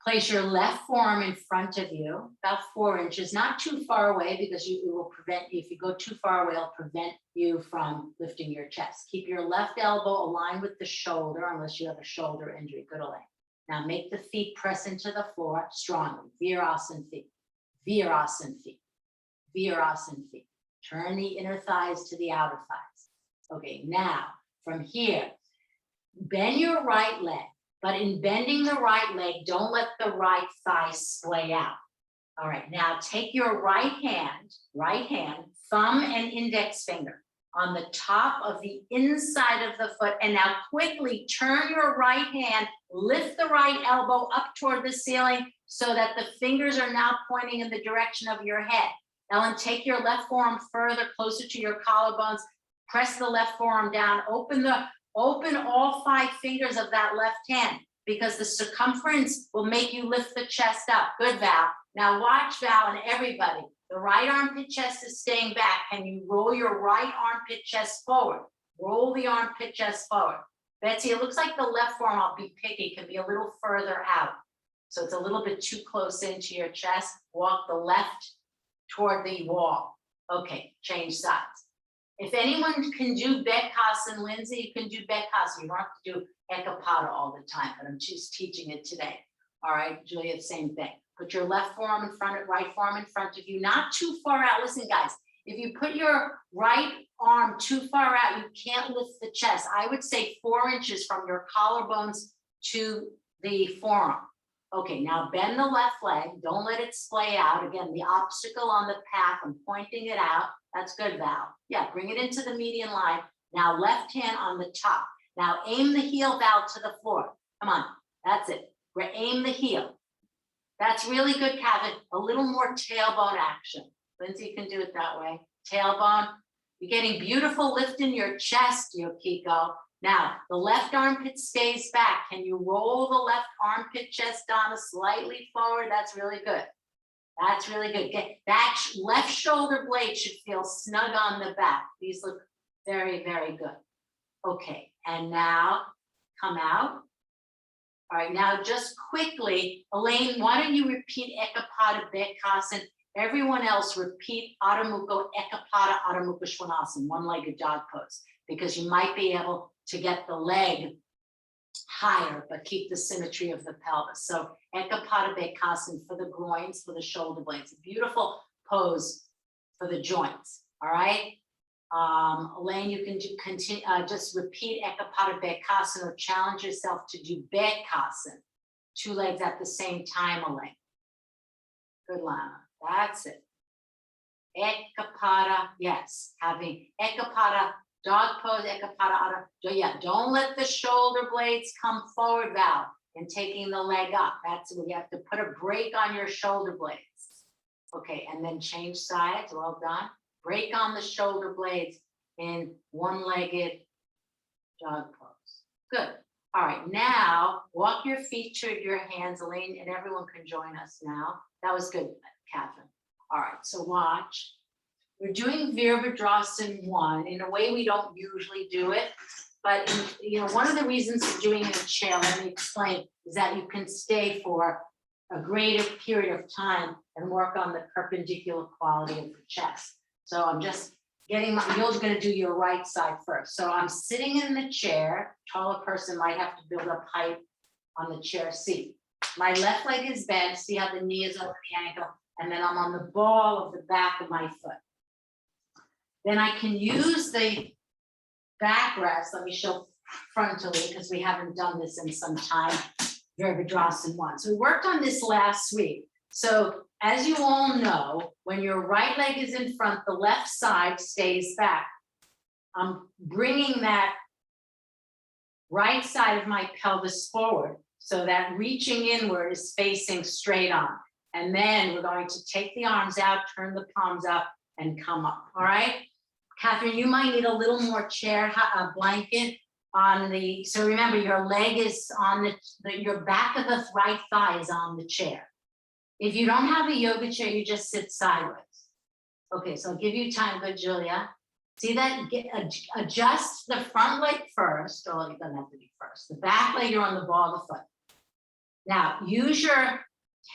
Place your left forearm in front of you, about 4 inches, not too far away, because it will prevent, if you go too far away, it'll prevent you from lifting your chest. Keep your left elbow aligned with the shoulder, unless you have a shoulder injury. Good, Elaine. Now make the feet press into the floor strongly. Virasana feet. Virasana feet. Virasana feet. Turn the inner thighs to the outer thighs. Okay, now from here, bend your right leg, but in bending the right leg, don't let the right thigh splay out. All right, now take your right hand, thumb and index finger on the top of the inside of the foot, and now quickly turn your right hand, lift the right elbow up toward the ceiling so that the fingers are now pointing in the direction of your head. Ellen, take your left forearm further, closer to your collarbones, press the left forearm down, open all 5 fingers of that left hand, because the circumference will make you lift the chest up. Good, Val. Now watch, Val, and everybody. The right armpit chest is staying back. Can you roll your right armpit chest forward? Roll the armpit chest forward. Betsy, it looks like the left forearm, I'll be picky, can be a little further out. So it's a little bit too close into your chest. Walk the left toward the wall. Okay, change sides. If anyone can do Bekhasan, Lindsay, you can do Bekhasan. You don't have to do Ekapada all the time, but I'm just teaching it today. All right, Julia, same thing. Put your left forearm in front, right forearm in front of you, not too far out. Listen, guys, if you put your right arm too far out, you can't lift the chest. I would say 4 inches from your collarbones to the forearm. Okay, now bend the left leg. Don't let it splay out. Again, the obstacle on the path, I'm pointing it out. That's good, Val. Yeah, bring it into the median line. Now left hand on the top. Now aim the heel, Val, to the floor. Come on, that's it. Aim the heel. That's really good, Kevin. A little more tailbone action. Lindsay can do it that way. Tailbone. You're getting beautiful lift in your chest, Yokiko. Now, the left armpit stays back. Can you roll the left armpit chest down slightly forward? That's really good. That's really good. That left shoulder blade should feel snug on the back. These look very, very good. Okay, and now come out. All right, now just quickly, Elaine, why don't you repeat Ekapada Bekhasan? Everyone else repeat Adho Mukha Ekapada Adho Mukha Svanasana, one-legged dog pose, because you might be able to get the leg higher, but keep the symmetry of the pelvis. So Ekapada Bekhasan for the groins, for the shoulder blades. A beautiful pose for the joints, all right? Elaine, you can continue, just repeat Ekapada Bekhasan or challenge yourself to do Bekhasan. 2 legs at the same time, Elaine. Good, Lana. That's it. Ekapada, yes. Having Ekapada, dog pose, Ekapada. Yeah, don't let the shoulder blades come forward, Val, and taking the leg up. That's when you have to put a brake on your shoulder blades. Okay, and then change sides. Well done. Brake on the shoulder blades in one-legged dog pose. Good. All right, now walk your feet to your hands, Elaine, and everyone can join us now. That was good, Catherine. All right, so watch. We're doing Virabhadrasana 1 in a way we don't usually do it, but one of the reasons for doing it in a chair, let me explain, is that you can stay for a greater period of time and work on the perpendicular quality of the chest. So I'm just getting you're going to do your right side first. So I'm sitting in the chair. Taller person might have to build up height on the chair seat. my left leg is bent, see how the knee is over the ankle, and then I'm on the ball of the back of my foot. Then I can use the backrest. Let me show frontally because we haven't done this in some time. Virabhadrasana 1. So we worked on this last week. So as you all know, when your right leg is in front, the left side stays back. I'm bringing that right side of my pelvis forward so that reaching inward is facing straight on. And then we're going to take the arms out, turn the palms up, and come up. All right, Catherine, you might need a little more chair, blanket on the, so remember your leg is on your back of the right thigh is on the chair. If you don't have a yoga chair, you just sit sideways. Okay, so I'll give you time, good Julia. See that, adjust the front leg first, or it doesn't have to be first. The back leg, you're on the ball of the foot. Now, use your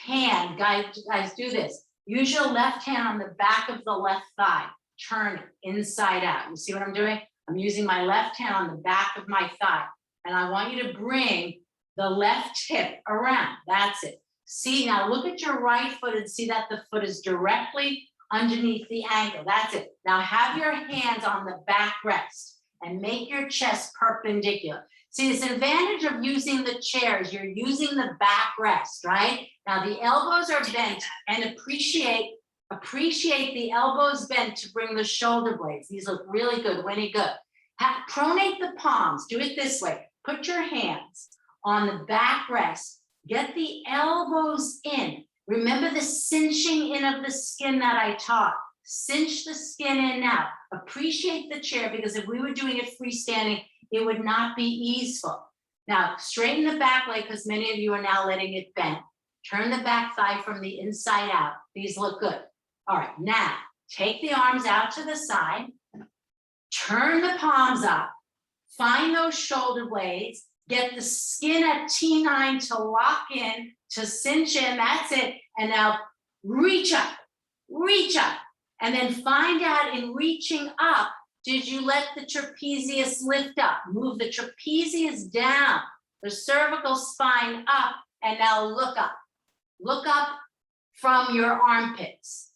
hand, guys do this. Use your left hand on the back of the left thigh. Turn it inside out. You see what I'm doing? I'm using my left hand on the back of my thigh. And I want you to bring the left hip around. That's it. See, now look at your right foot and see that the foot is directly underneath the ankle. That's it. Now have your hands on the backrest and make your chest perpendicular. See, this advantage of using the chairs, you're using the backrest, right? Now the elbows are bent, and appreciate the elbows bent to bring the shoulder blades. These look really good, Winnie, good. Pronate the palms, do it this way. Put your hands on the backrest, get the elbows in. Remember the cinching in of the skin that I taught. Cinch the skin in now. Appreciate the chair, because if we were doing it freestanding, it would not be easeful. Now, straighten the back leg, because many of you are now letting it bend. Turn the back thigh from the inside out. These look good. All right, now take the arms out to the side. Turn the palms up. Find those shoulder blades. Get the skin at T9 to lock in, to cinch in. That's it. And now reach up, and then find out in reaching up, did you let the trapezius lift up? Move the trapezius down, the cervical spine up, and now look up. Look up from your armpits,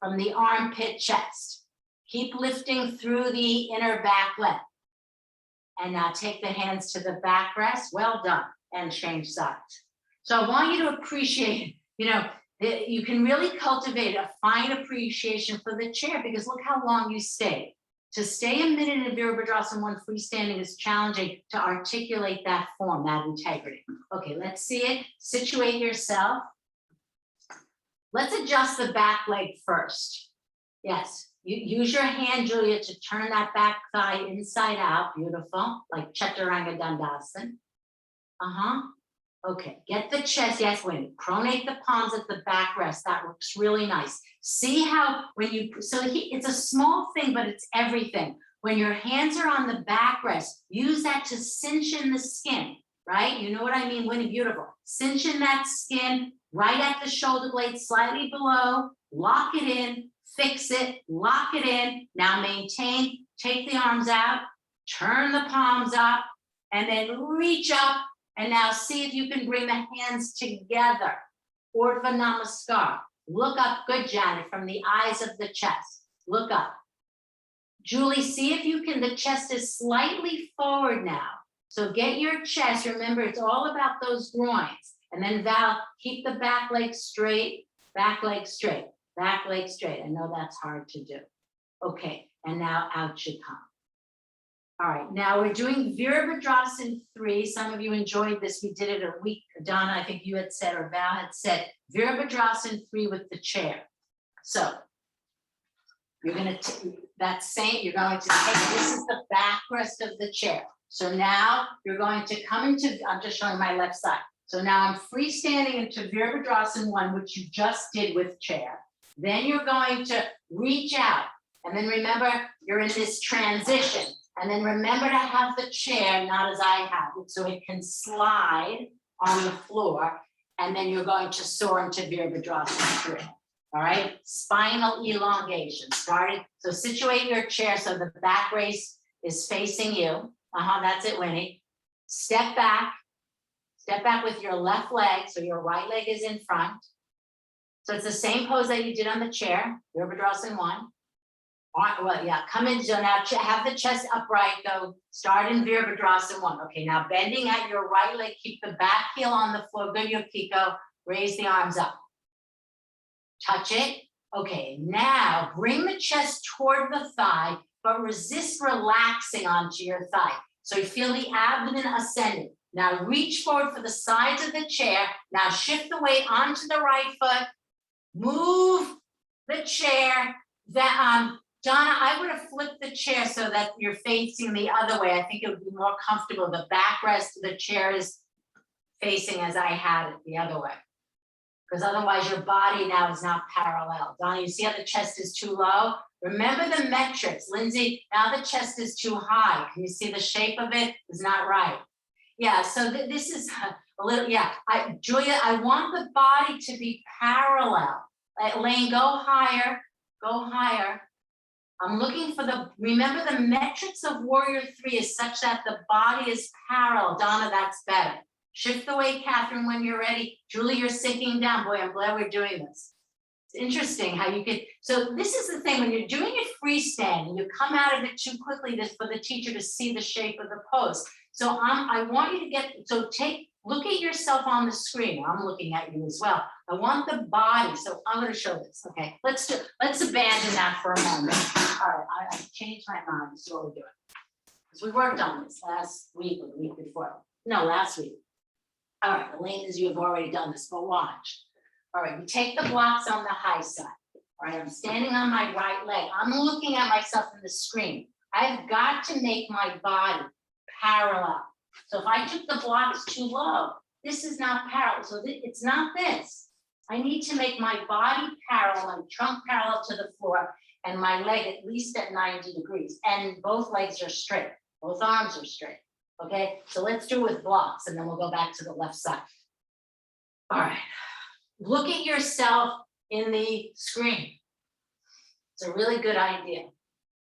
from the armpit chest. Keep lifting through the inner back leg. And now take the hands to the backrest. Well done. And change sides. So I want you to appreciate, you can really cultivate a fine appreciation for the chair, because look how long you stayed. To stay a minute in Virabhadrasana 1 freestanding is challenging to articulate that form, that integrity. Okay, let's see it. Situate yourself. Let's adjust the back leg first. Yes, you use your hand, Julia, to turn that back thigh inside out. Beautiful, like Chaturanga Dandasana. Okay, get the chest, yes, Wendy. Pronate the palms at the backrest. That looks really nice. See how when you, it's a small thing, but it's everything. When your hands are on the backrest, use that to cinch in the skin, right? You know what I mean, Winnie, beautiful. Cinch in that skin, right at the shoulder blade, slightly below, lock it in, fix it, lock it in. Now maintain, take the arms out, turn the palms up, and then reach up. And now see if you can bring the hands together. Urdhva Namaskar. Look up, good Janet, from the eyes of the chest. Look up. Julie, see if you can, the chest is slightly forward now. So get your chest, remember it's all about those groins. And then Val, keep the back leg straight, back leg straight, back leg straight. I know that's hard to do. Okay, and now out you come. All right, now we're doing Virabhadrasana 3. Some of you enjoyed this. We did it a week. Donna, I think you had said, or Val had said, Virabhadrasana 3 with the chair. So you're going to, you're going to take, this is the backrest of the chair. So now you're going to come into, I'm just showing my left side. So now I'm freestanding into Virabhadrasana 1, which you just did with chair. Then you're going to reach out. And then remember, you're in this transition. And then remember to have the chair, not as I have it, so it can slide on the floor. And then you're going to soar into Virabhadrasana 3. All right, spinal elongation. Starting, so situate your chair so the back brace is facing you. That's it, Winnie. Step back. Step back with your left leg, so your right leg is in front. So it's the same pose that you did on the chair, Virabhadrasana 1. All right, well, yeah, come in, so now have the chest upright, go, start in Virabhadrasana 1. Okay, now bending at your right leg, keep the back heel on the floor, good Yokiko, raise the arms up. Touch it. Okay, now bring the chest toward the thigh, but resist relaxing onto your thigh. So you feel the abdomen ascending. Now reach forward for the sides of the chair. Now shift the weight onto the right foot. Move the chair. Donna, I would have flipped the chair so that you're facing the other way. I think it would be more comfortable. The backrest of the chair is facing as I had it the other way. Because otherwise your body now is not parallel. Donna, you see how the chest is too low? Remember the metrics. Lindsay, now the chest is too high. Can you see the shape of it? It's not right. Yeah, so this is a little, yeah. Julia, I want the body to be parallel. Elaine, go higher, go higher. I'm looking for remember the metrics of Warrior 3 is such that the body is parallel. Donna, that's better. Shift the weight, Catherine, when you're ready. Julie, you're sinking down. Boy, I'm glad we're doing this. It's interesting how you could, so this is the thing, when you're doing it freestanding, you come out of it too quickly for the teacher to see the shape of the pose. So I want you to look at yourself on the screen. I'm looking at you as well. I want the body, so I'm going to show this. Okay, let's abandon that for a moment. All right, I changed my mind. This is what we're doing. Because we worked on this last week or the week before. No, last week. All right, Elaine, as you have already done this, but watch. All right, we take the blocks on the high side. All right, I'm standing on my right leg. I'm looking at myself in the screen. I've got to make my body parallel. So if I took the blocks too low, this is not parallel. So it's not this. I need to make my body parallel and trunk parallel to the floor and my leg at least at 90 degrees. And both legs are straight. Both arms are straight. Okay, so let's do it with blocks and then we'll go back to the left side. All right, look at yourself in the screen. It's a really good idea.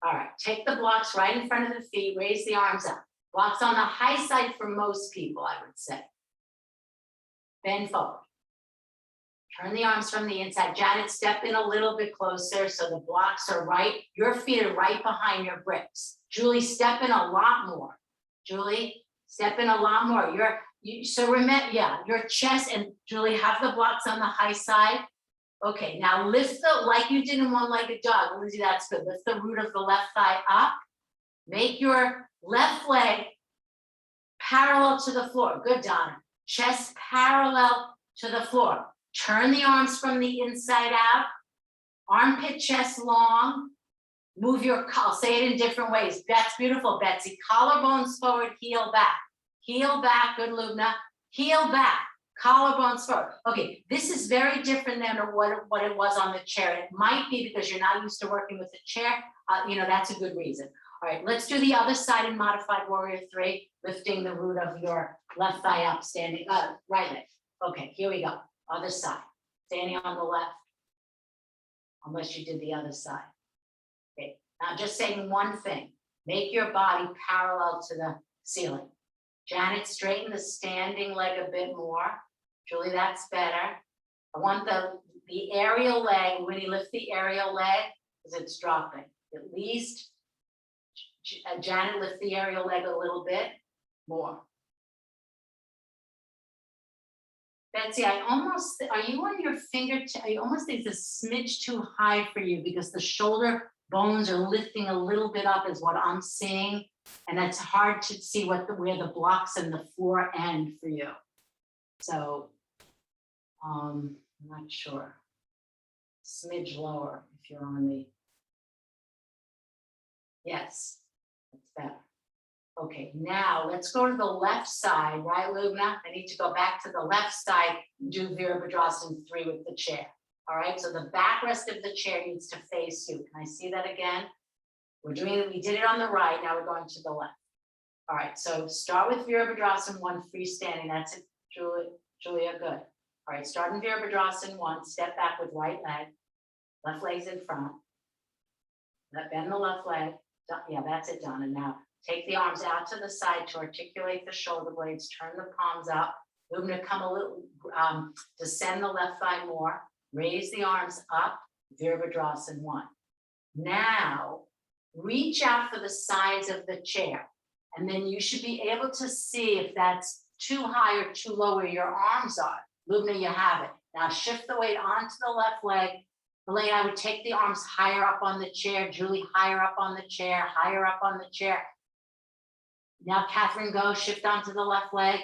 All right, take the blocks right in front of the feet, raise the arms up. Blocks on the high side for most people, I would say. Bend forward. Turn the arms from the inside. Janet, step in a little bit closer so the blocks are right. Your feet are right behind your bricks. Julie, step in a lot more. Julie, step in a lot more. So remember, yeah, your chest, and Julie, have the blocks on the high side. Okay, now lift like you did in one-legged dog. Lindsay, that's good. Lift the root of the left thigh up. Make your left leg parallel to the floor. Good, Donna. Chest parallel to the floor. Turn the arms from the inside out. Armpit, chest long. Move I'll say it in different ways. That's beautiful, Betsy. Collarbones forward, heel back. Heel back, good, Lubna. Heel back, collarbones forward. Okay, this is very different than what it was on the chair. It might be because you're not used to working with the chair. That's a good reason. All right, let's do the other side in Modified Warrior 3, lifting the root of your left thigh up, standing, right leg. Okay, here we go. Other side, standing on the left, unless you did the other side. Okay, now just saying one thing, make your body parallel to the ceiling. Janet, straighten the standing leg a bit more. Julie, that's better. I want the aerial leg, when you lift the aerial leg, because it's dropping. At least, Janet, lift the aerial leg a little bit more. Betsy, are you on your fingertip? I almost think it's a smidge too high for you because the shoulder bones are lifting a little bit up is what I'm seeing. And that's hard to see where the blocks and the floor end for you. So, I'm not sure. Smidge lower if you're on the, yes, that's better. Okay, now let's go to the left side, right, Lubna? I need to go back to the left side and do Virabhadrasana 3 with the chair. All right, so the backrest of the chair needs to face you. Can I see that again? We did it on the right, now we're going to the left. All right, so start with Virabhadrasana 1, freestanding. That's it, Julia, good. All right, start in Virabhadrasana 1, step back with right leg. Left leg's in front. Bend the left leg. Yeah, that's it, Donna. Now, take the arms out to the side to articulate the shoulder blades, turn the palms up, Lubna, come a little, descend the left thigh more, raise the arms up, Virabhadrasana 1. Now, reach out for the sides of the chair, and then you should be able to see if that's too high or too low where your arms are. Lubna, you have it. Now shift the weight onto the left leg. Elaine, I would take the arms higher up on the chair. Julie, higher up on the chair, higher up on the chair. Now, Catherine, go shift onto the left leg.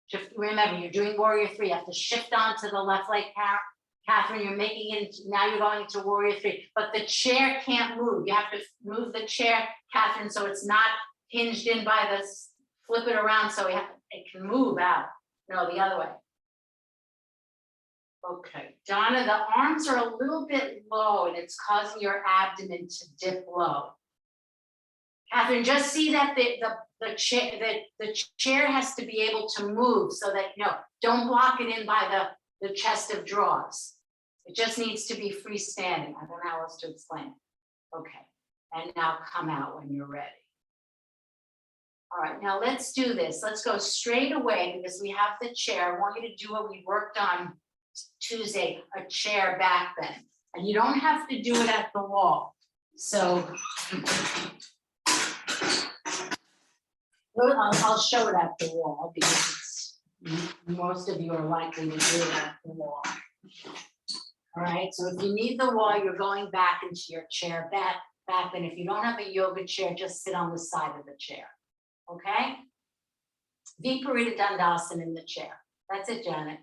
Shift, remember, you're doing warrior 3. You have to shift onto the left leg, Catherine, you're making it, now you're going into warrior 3, but the chair can't move. You have to move the chair, Catherine, so it's not hinged in by this, flip it around so it can move out. No, the other way. Okay, Donna, the arms are a little bit low and it's causing your abdomen to dip low. Catherine, just see that the chair has to be able to move so that, don't block it in by the chest of drawers. It just needs to be freestanding. I don't know how else to explain it. Okay, and now come out when you're ready. All right, now let's do this. Let's go straight away because we have the chair. I want you to do what we worked on Tuesday, a chair back bend. And you don't have to do it at the wall. So I'll show it at the wall because most of you are likely to do it at the wall. All right, so if you need the wall, you're going back into your chair back. And if you don't have a yoga chair, just sit on the side of the chair. Okay? Viparita Dandasana in the chair. That's it, Janet.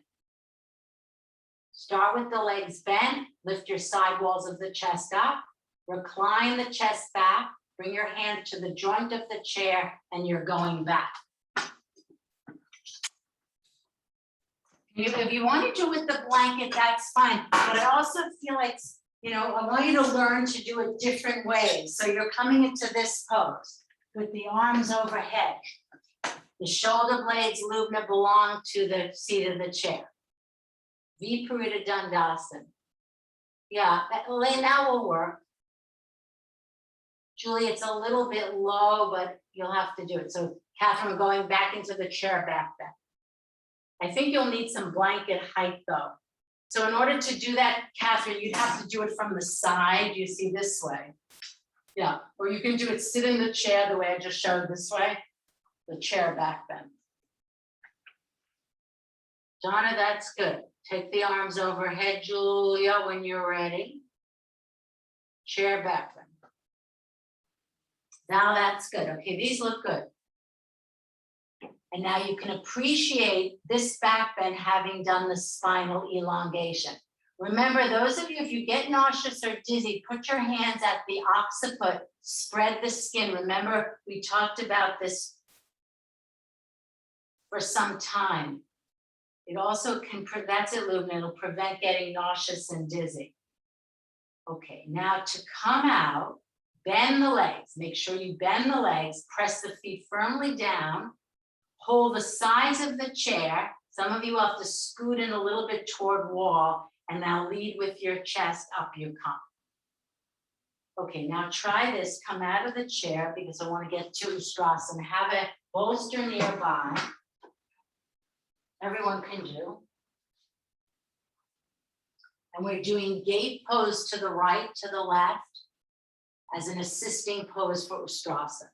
Start with the legs bent. Lift your side walls of the chest up. Recline the chest back. Bring your hand to the joint of the chair, and you're going back. If you want to do it with the blanket, that's fine. But I also feel like, I want you to learn to do it different ways. So you're coming into this pose with the arms overhead. The shoulder blades, Lubna, belong to the seat of the chair. Viparita Dandasana. Yeah, now will work. Julie, it's a little bit low, but you'll have to do it. So Catherine, we're going back into the chair back then. I think you'll need some blanket height though. So in order to do that, Catherine, you'd have to do it from the side. You see this way. Yeah, or you can do it, sit in the chair the way I just showed this way. The chair back bend. Donna, that's good. Take the arms overhead, Julia, when you're ready. Chair back bend. Now that's good. Okay, these look good. And now you can appreciate this back bend having done the spinal elongation. Remember, those of you, if you get nauseous or dizzy, put your hands at the occiput, spread the skin. Remember, we talked about this for some time. It also can, that's it, Lubna, it'll prevent getting nauseous and dizzy. Okay, now to come out, bend the legs. Make sure you bend the legs, press the feet firmly down, hold the sides of the chair. Some of you have to scoot in a little bit toward wall, and now lead with your chest, up you come. Okay, now try this, come out of the chair because I want to get to Ustrasana. Have a bolster nearby. Everyone can do. And we're doing gate pose to the right, to the left, as an assisting pose for Ustrasana.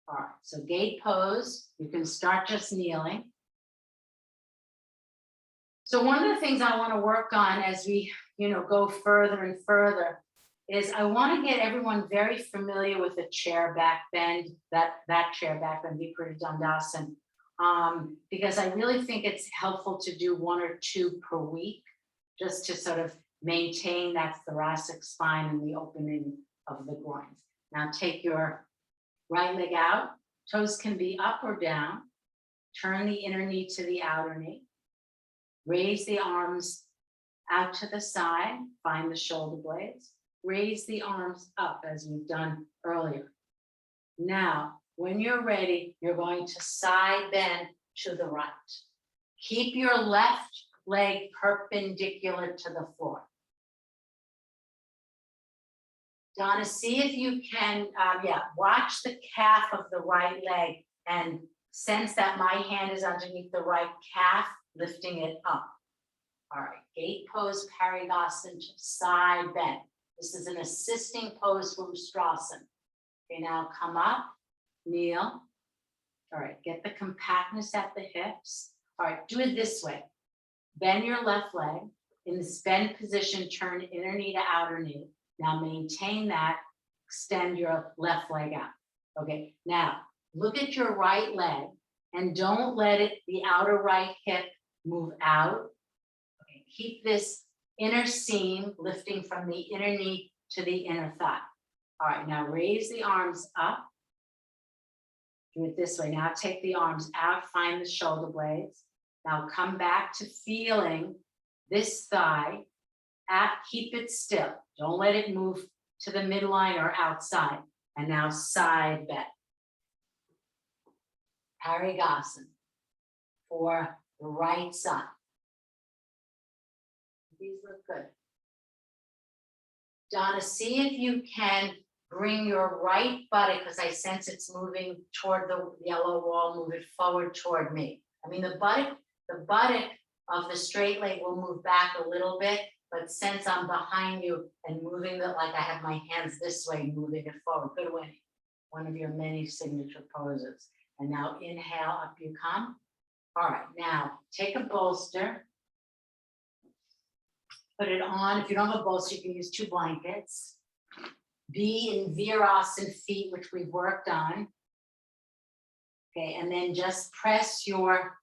All right, so gate pose, you can start just kneeling. So one of the things I want to work on as we, go further and further is I want to get everyone very familiar with the chair back bend, that chair back bend, Viparita Dandasana, because I really think it's helpful to do 1 or 2 per week, just to sort of maintain that thoracic spine and the opening of the groins. Now take your right leg out, toes can be up or down, turn the inner knee to the outer knee, raise the arms out to the side, find the shoulder blades, raise the arms up as we've done earlier. Now, when you're ready, you're going to side bend to the right. Keep your left leg perpendicular to the floor. Donna, see if you can, watch the calf of the right leg and sense that my hand is underneath the right calf, lifting it up. All right, gate pose, Parigasana, side bend. This is an assisting pose for Ustrasana. Okay, now come up, kneel. All right, get the compactness at the hips. All right, do it this way. Bend your left leg. In this bend position, turn inner knee to outer knee. Now maintain that, extend your left leg out. Okay, now look at your right leg and don't let it, the outer right hip move out. Okay, keep this inner seam lifting from the inner knee to the inner thigh. All right, now raise the arms up. Do it this way. Now take the arms out, find the shoulder blades. Now come back to feeling this thigh. Keep it still. Don't let it move to the midline or outside. And now side bend. Parigasana for the right side. These look good. Donna, see if you can bring your right buttock, because I sense it's moving toward the yellow wall, move it forward toward me. I mean, the buttock of the straight leg will move back a little bit, but since I'm behind you and moving it like I have my hands this way, moving it forward. Good, Winnie. One of your many signature poses. And now inhale, up you come. All right, now take a bolster. Put it on. If you don't have a bolster, you can use 2 blankets. Be in Virasana feet, which we've worked on. Okay, and then just press your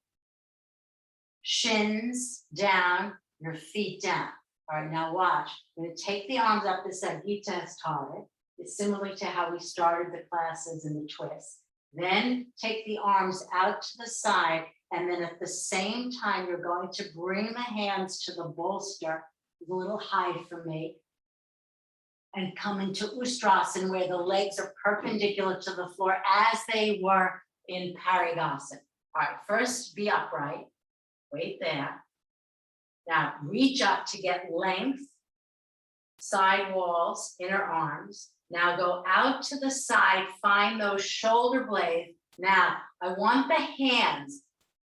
shins down, your feet down. All right, now watch. I'm going to take the arms up. This Gita has taught it. It's similar to how we started the classes in the twist. Then take the arms out to the side, and then at the same time, you're going to bring the hands to the bolster, a little high for me, and come into Ustrasana, where the legs are perpendicular to the floor as they were in Parigasana. All right, first be upright. Wait there. Now reach up to get length, side walls, inner arms. Now go out to the side, find those shoulder blades. Now I want the hands,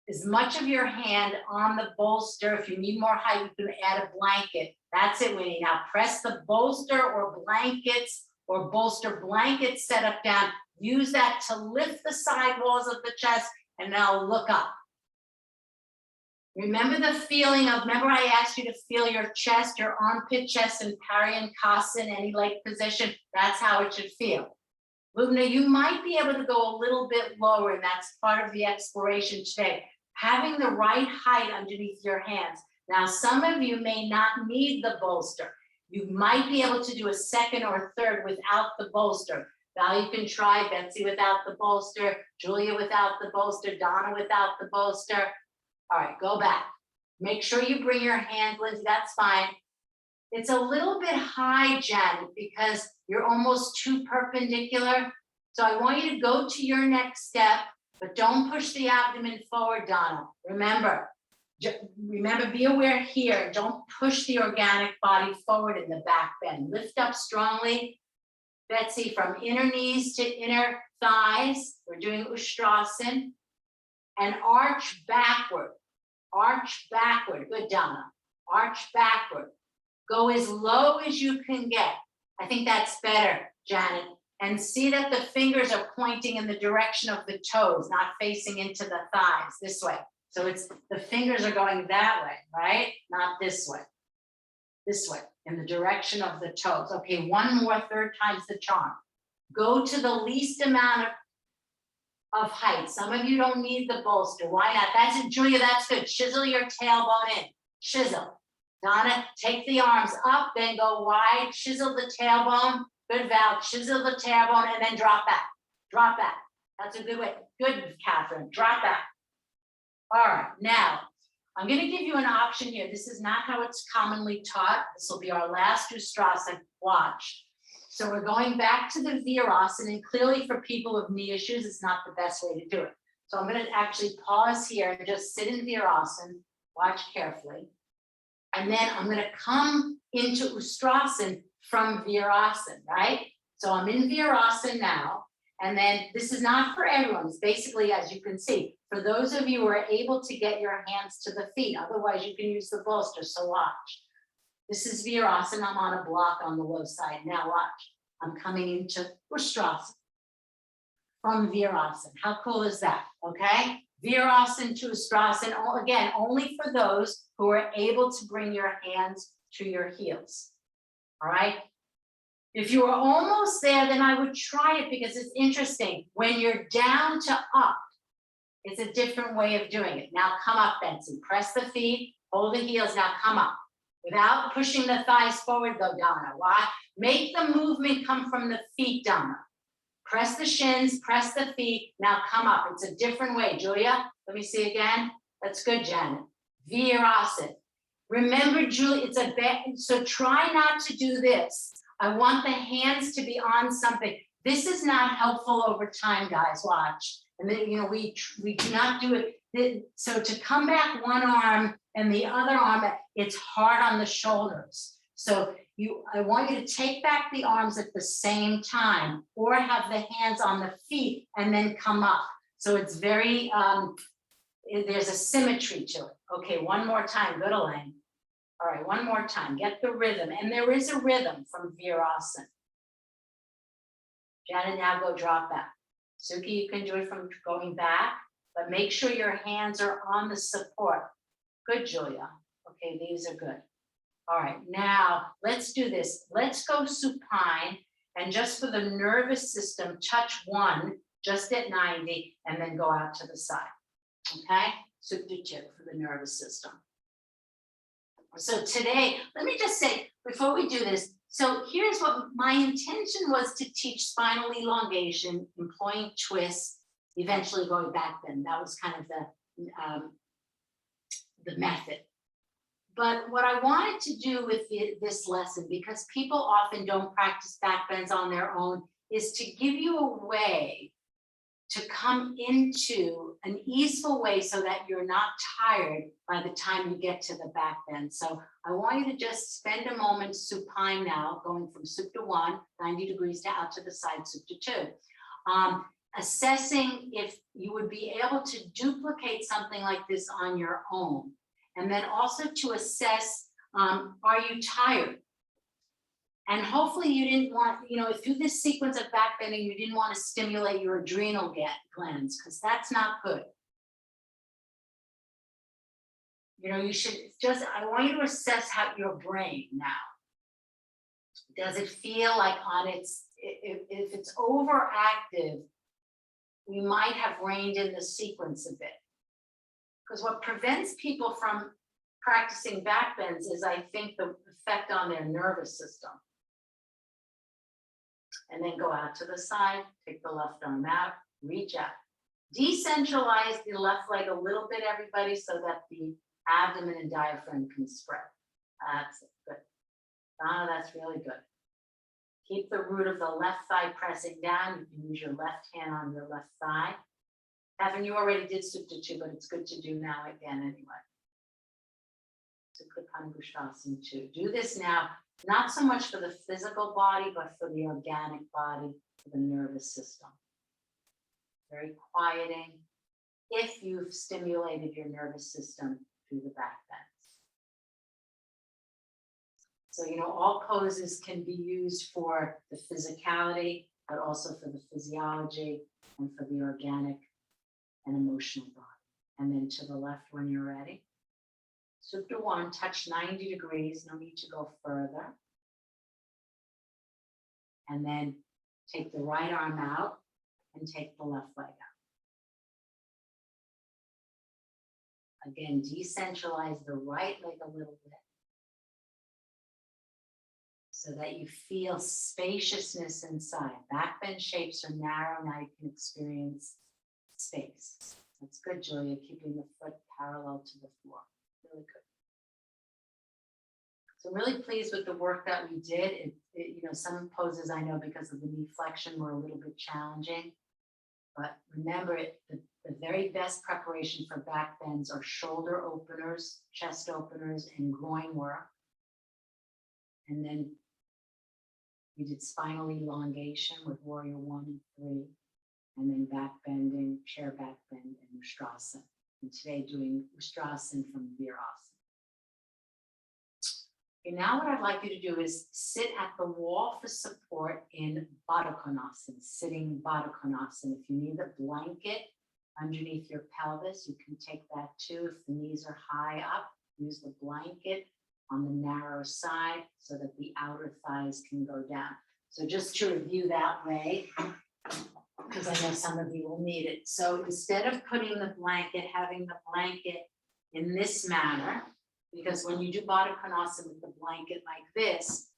as much of your hand on the bolster. If you need more height, you can add a blanket. That's it, Winnie. Now press the bolster or blankets or bolster blanket setup down. Use that to lift the side walls of the chest, and now look up. Remember the feeling of, remember I asked you to feel your chest, your armpit chest in Paryankasana, any leg position. That's how it should feel. Lubna, you might be able to go a little bit lower, and that's part of the exploration today. Having the right height underneath your hands. Now, some of you may not need the bolster. You might be able to do a second or third without the bolster. Now you can try Betsy without the bolster, Julia without the bolster, Donna without the bolster. All right, go back. Make sure you bring your hands, Lindsay, that's fine. It's a little bit high, Janet, because you're almost too perpendicular. So I want you to go to your next step, but don't push the abdomen forward, Donna. Remember, be aware here. Don't push the organic body forward in the back bend. Lift up strongly. Betsy, from inner knees to inner thighs. We're doing Ustrasana. And arch backward. Arch backward. Good, Donna. Arch backward. Go as low as you can get. I think that's better, Janet. And see that the fingers are pointing in the direction of the toes, not facing into the thighs, this way. So it's the fingers are going that way, right? Not this way. This way, in the direction of the toes. Okay, one more, third time's the charm. Go to the least amount of height. Some of you don't need the bolster. Why not? That's it, Julia, that's good. Chisel your tailbone in. Chisel. Donna, take the arms up, then go wide. Chisel the tailbone. Good, Val. Chisel the tailbone and then drop back. Drop back. That's a good way. Good, Catherine. Drop back. All right, now I'm going to give you an option here. This is not how it's commonly taught. This will be our last Ustrasana. Watch. So we're going back to the Virasana, and clearly for people with knee issues, it's not the best way to do it. So I'm going to actually pause here and just sit in Virasana. Watch carefully. And then I'm going to come into Ustrasana from Virasana, right? So I'm in Virasana now. And then this is not for everyone. It's basically, as you can see, for those of you who are able to get your hands to the feet, otherwise you can use the bolster. So watch. This is Virasana. I'm on a block on the low side. Now watch. I'm coming into Ustrasana from Virasana. How cool is that? Okay. Virasana to Ustrasana. Again, only for those who are able to bring your hands to your heels. All right. If you are almost there, then I would try it because it's interesting. When you're down to up, it's a different way of doing it. Now come up, Benson. Press the feet, hold the heels. Now come up. Without pushing the thighs forward, go Donna. Why? Make the movement come from the feet, Donna. Press the shins, press the feet. Now come up. It's a different way. Julia, let me see again. That's good, Janet. Virasana. Remember, Julia, it's a bad, so try not to do this. I want the hands to be on something. This is not helpful over time, guys. Watch. And then, you know, we do not do it. So to come back one arm and the other arm, it's hard on the shoulders. So I want you to take back the arms at the same time, or have the hands on the feet and then come up. So it's very, there's a symmetry to it. Okay, one more time. Good, Elaine. All right, one more time. Get the rhythm. And there is a rhythm from Virasana. Janet, now go drop back. Suki, you can do it from going back, but make sure your hands are on the support. Good, Julia. Okay, these are good. All right, now let's do this. Let's go supine, and just for the nervous system, touch one just at 90 and then go out to the side. Okay, Supta Chitta for the nervous system. So today, let me just say, before we do this, so here's what my intention was to teach spinal elongation, employing twists, eventually going back then. That was kind of the method. But what I wanted to do with this lesson, because people often don't practice back bends on their own, is to give you a way to come into an easeful way so that you're not tired by the time you get to the back bend. So I want you to just spend a moment supine now, going from Supta 1, 90 degrees to out to the side, Supta 2. Assessing if you would be able to duplicate something like this on your own. And then also to assess, are you tired? And hopefully you didn't want, you know, through this sequence of back bending, you didn't want to stimulate your adrenal glands, because that's not good. You know, you should just, I want you to assess how your brain now. Does it feel like on its, if it's overactive, we might have reined in the sequence a bit. Because what prevents people from practicing back bends is, I think, the effect on their nervous system. And then go out to the side, take the left arm out, reach out. Decentralize the left leg a little bit, everybody, so that the abdomen and diaphragm can spread. That's good. Donna, that's really good. Keep the root of the left thigh pressing down. You can use your left hand on your left thigh. Evan, you already did Supta 2, but it's good to do now again anyway. Supta Pangushasana 2. Do this now, not so much for the physical body, but for the organic body, for the nervous system. Very quieting if you've stimulated your nervous system through the back bends. So, you know, all poses can be used for the physicality, but also for the physiology and for the organic and emotional body. And then to the left when you're ready. Supta 1, touch 90 degrees, no need to go further. And then take the right arm out and take the left leg out. Again, decentralize the right leg a little bit so that you feel spaciousness inside. Back bend shapes are narrow, now you can experience space. That's good, Julia, keeping the foot parallel to the floor. Really good. So I'm really pleased with the work that we did. You know, some poses I know because of the knee flexion were a little bit challenging, but remember the very best preparation for back bends are shoulder openers, chest openers, and groin work. And then we did spinal elongation with warrior 1 and 3. and then back bending, chair back bend, and Ustrasana. And today doing Ustrasana from Virasana. Okay, now what I'd like you to do is sit at the wall for support in Baddha Konasana, sitting Baddha Konasana. If you need a blanket underneath your pelvis, you can take that too. If the knees are high up, use the blanket on the narrow side so that the outer thighs can go down. So just to review that way, because I know some of you will need it. So instead of putting the blanket, having the blanket in this manner, because when you do Baddha Konasana with the blanket like this,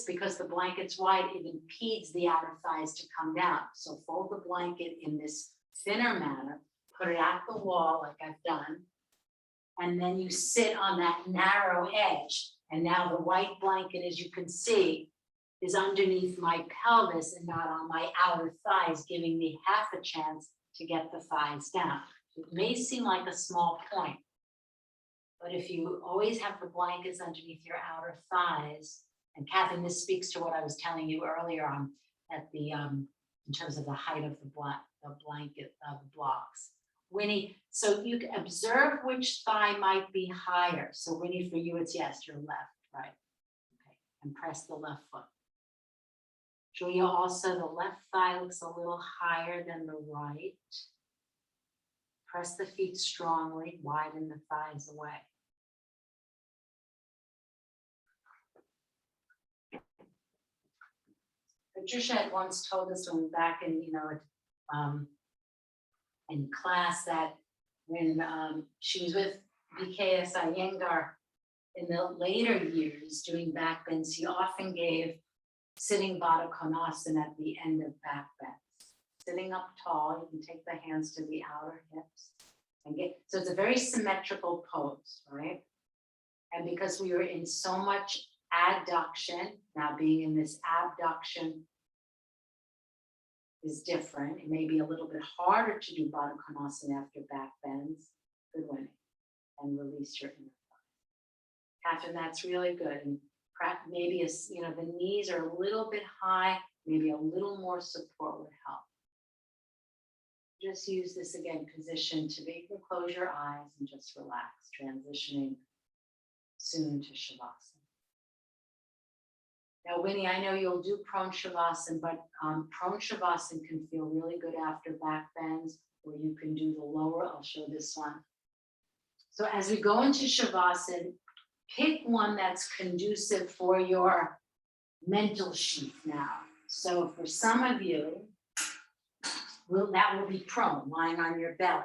because the blanket's wide, it impedes the outer thighs to come down. So fold the blanket in this thinner manner, put it at the wall like I've done, and then you sit on that narrow edge. And now the white blanket, as you can see, is underneath my pelvis and not on my outer thighs, giving me half a chance to get the thighs down. It may seem like a small point, but if you always have the blankets underneath your outer thighs, and Catherine, this speaks to what I was telling you earlier on at the in terms of the height of the blanket of the blocks. Winnie, so you can observe which thigh might be higher. So Winnie, for you, it's yes, your left, right? Okay, and press the left foot. Julia, also the left thigh looks a little higher than the right. Press the feet strongly, widen the thighs away. Patricia had once told us when back in, in class that when she was with BKS Iyengar in the later years doing back bends, he often gave sitting Baddha Konasana at the end of back bends. Sitting up tall, you can take the hands to the outer hips and so it's a very symmetrical pose, right? And because we were in so much adduction, now being in this abduction is different. It may be a little bit harder to do Baddha Konasana after back bends. Good winning. And release your inner thigh. Catherine, that's really good. And maybe the knees are a little bit high, maybe a little more support would help. Just use this again, position to be, you can close your eyes and just relax, transitioning soon to Shavasana. Now, Winnie, I know you'll do prone Shavasana, but prone Shavasana can feel really good after back bends, or you can do the lower. I'll show this one. So as we go into Shavasana, pick one that's conducive for your mental sheath now. So for some of you, that will be prone, lying on your belly.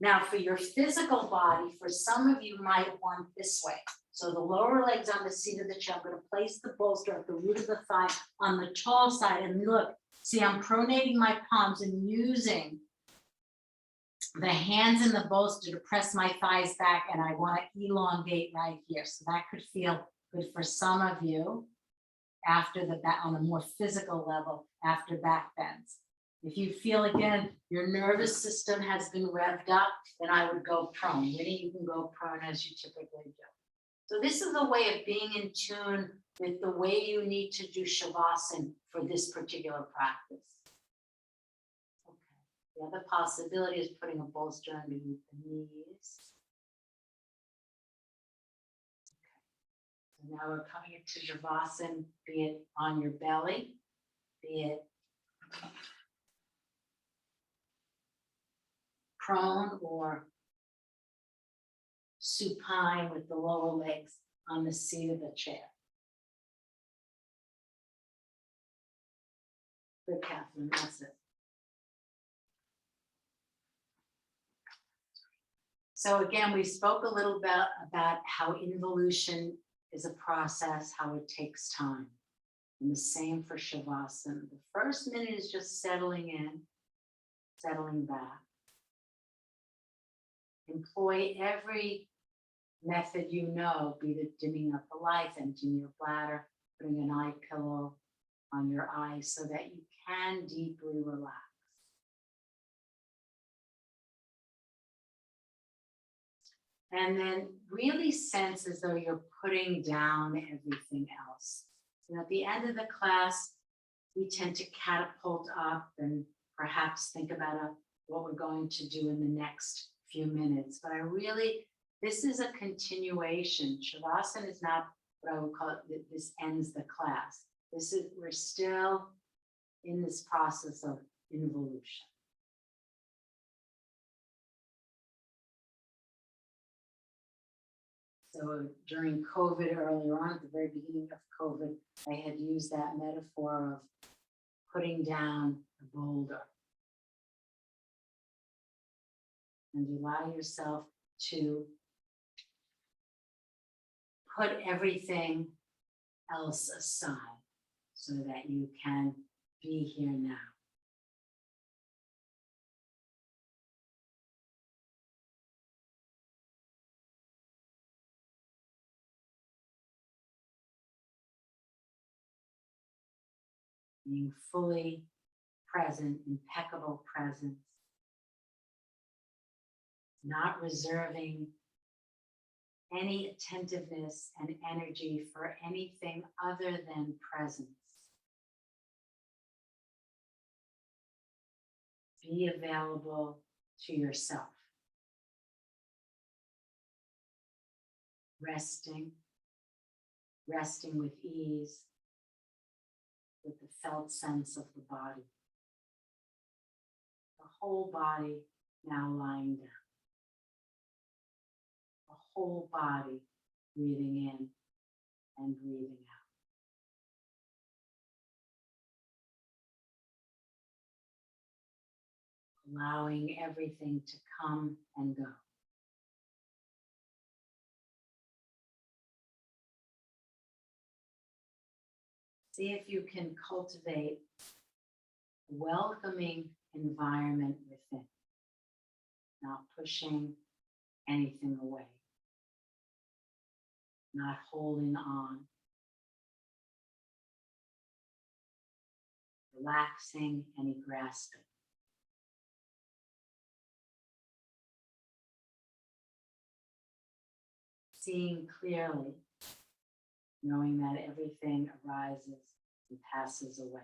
Now for your physical body, for some of you might want this way. So the lower leg's on the seat of the chair. I'm going to place the bolster at the root of the thigh on the tall side. And look, see, I'm pronating my palms and using the hands in the bolster to press my thighs back. And I want to elongate right here. So that could feel good for some of you after the back, on a more physical level, after back bends. If you feel, again, your nervous system has been revved up, then I would go prone. Winnie, you can go prone as you typically do. So this is a way of being in tune with the way you need to do Shavasana for this particular practice. Okay. The other possibility is putting a bolster underneath the knees. Okay. So now we're coming into Shavasana, be it on your belly, be it prone or supine with the lower legs on the seat of the chair. Good, Catherine, that's it. So again, we spoke a little bit about how involution is a process, how it takes time. And the same for Shavasana. The first minute is just settling in, settling back. Employ every method you know, be it dimming up the lights, emptying your bladder, putting an eye pillow on your eyes so that you can deeply relax. And then really sense as though you're putting down everything else. And at the end of the class, we tend to catapult up and perhaps think about what we're going to do in the next few minutes. But this is a continuation. Shavasana is not what I would call it, this ends the class. We're still in this process of involution. So during COVID, earlier on at the very beginning of COVID, I had used that metaphor of putting down a boulder. And allow yourself to put everything else aside so that you can be here now. Being fully present, impeccable presence, not reserving any attentiveness and energy for anything other than presence. Be available to yourself. Resting with ease, with the felt sense of the body. The whole body now lying down. The whole body breathing in and breathing out. Allowing everything to come and go. See if you can cultivate a welcoming environment within, not pushing anything away, not holding on, relaxing any grasping. Seeing clearly, knowing that everything arises and passes away.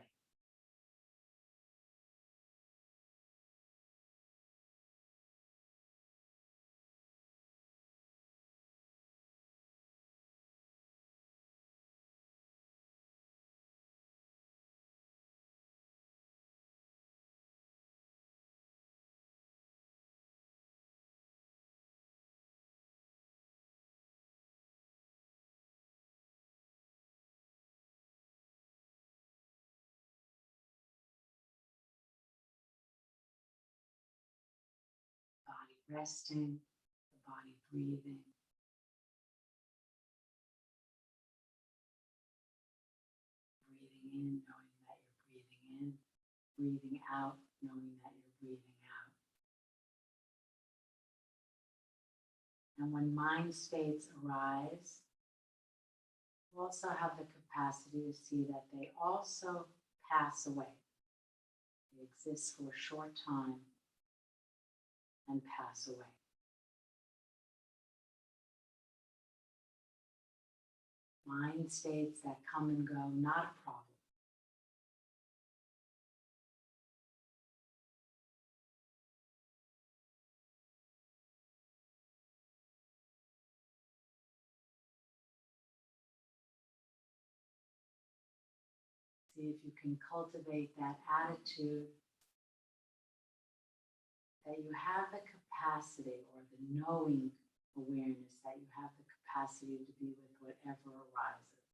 Body resting, the body breathing. Breathing in, knowing that you're breathing in. Breathing out, knowing that you're breathing out. And when mind states arise, you also have the capacity to see that they also pass away. They exist for a short time and pass away. Mind states that come and go, not a problem. See if you can cultivate that attitude that you have the capacity, or the knowing awareness that you have the capacity to be with whatever arises.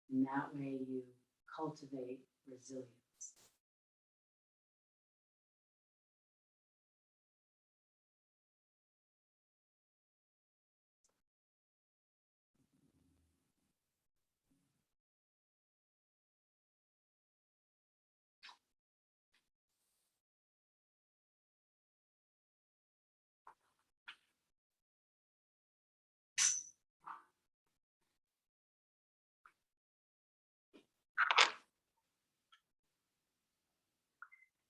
And that way you cultivate resilience.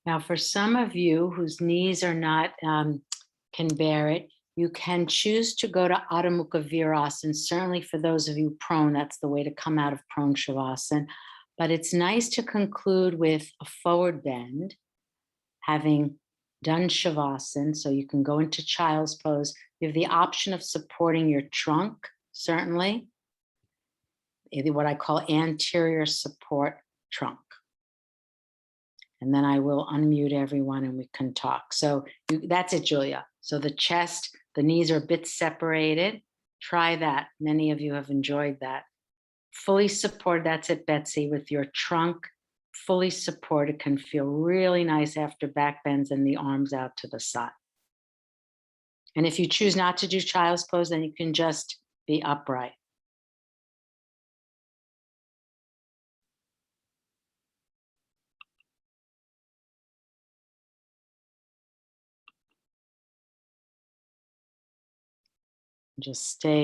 Now, for some of you whose knees are not, can bear it, you can choose to go to Adho Mukha Virasana. Certainly for those of you prone, that's the way to come out of prone Shavasana. But it's nice to conclude with a forward bend, having done Shavasana. So you can go into child's pose. You have the option of supporting your trunk, certainly, what I call anterior support trunk. And then I will unmute everyone and we can talk. So that's it, Julia. So the chest, the knees are a bit separated. Try that. Many of you have enjoyed that. Fully supported, that's it, Betsy, with your trunk fully supported, can feel really nice after back bends and the arms out to the side. And if you choose not to do child's pose, then you can just be upright. Just stay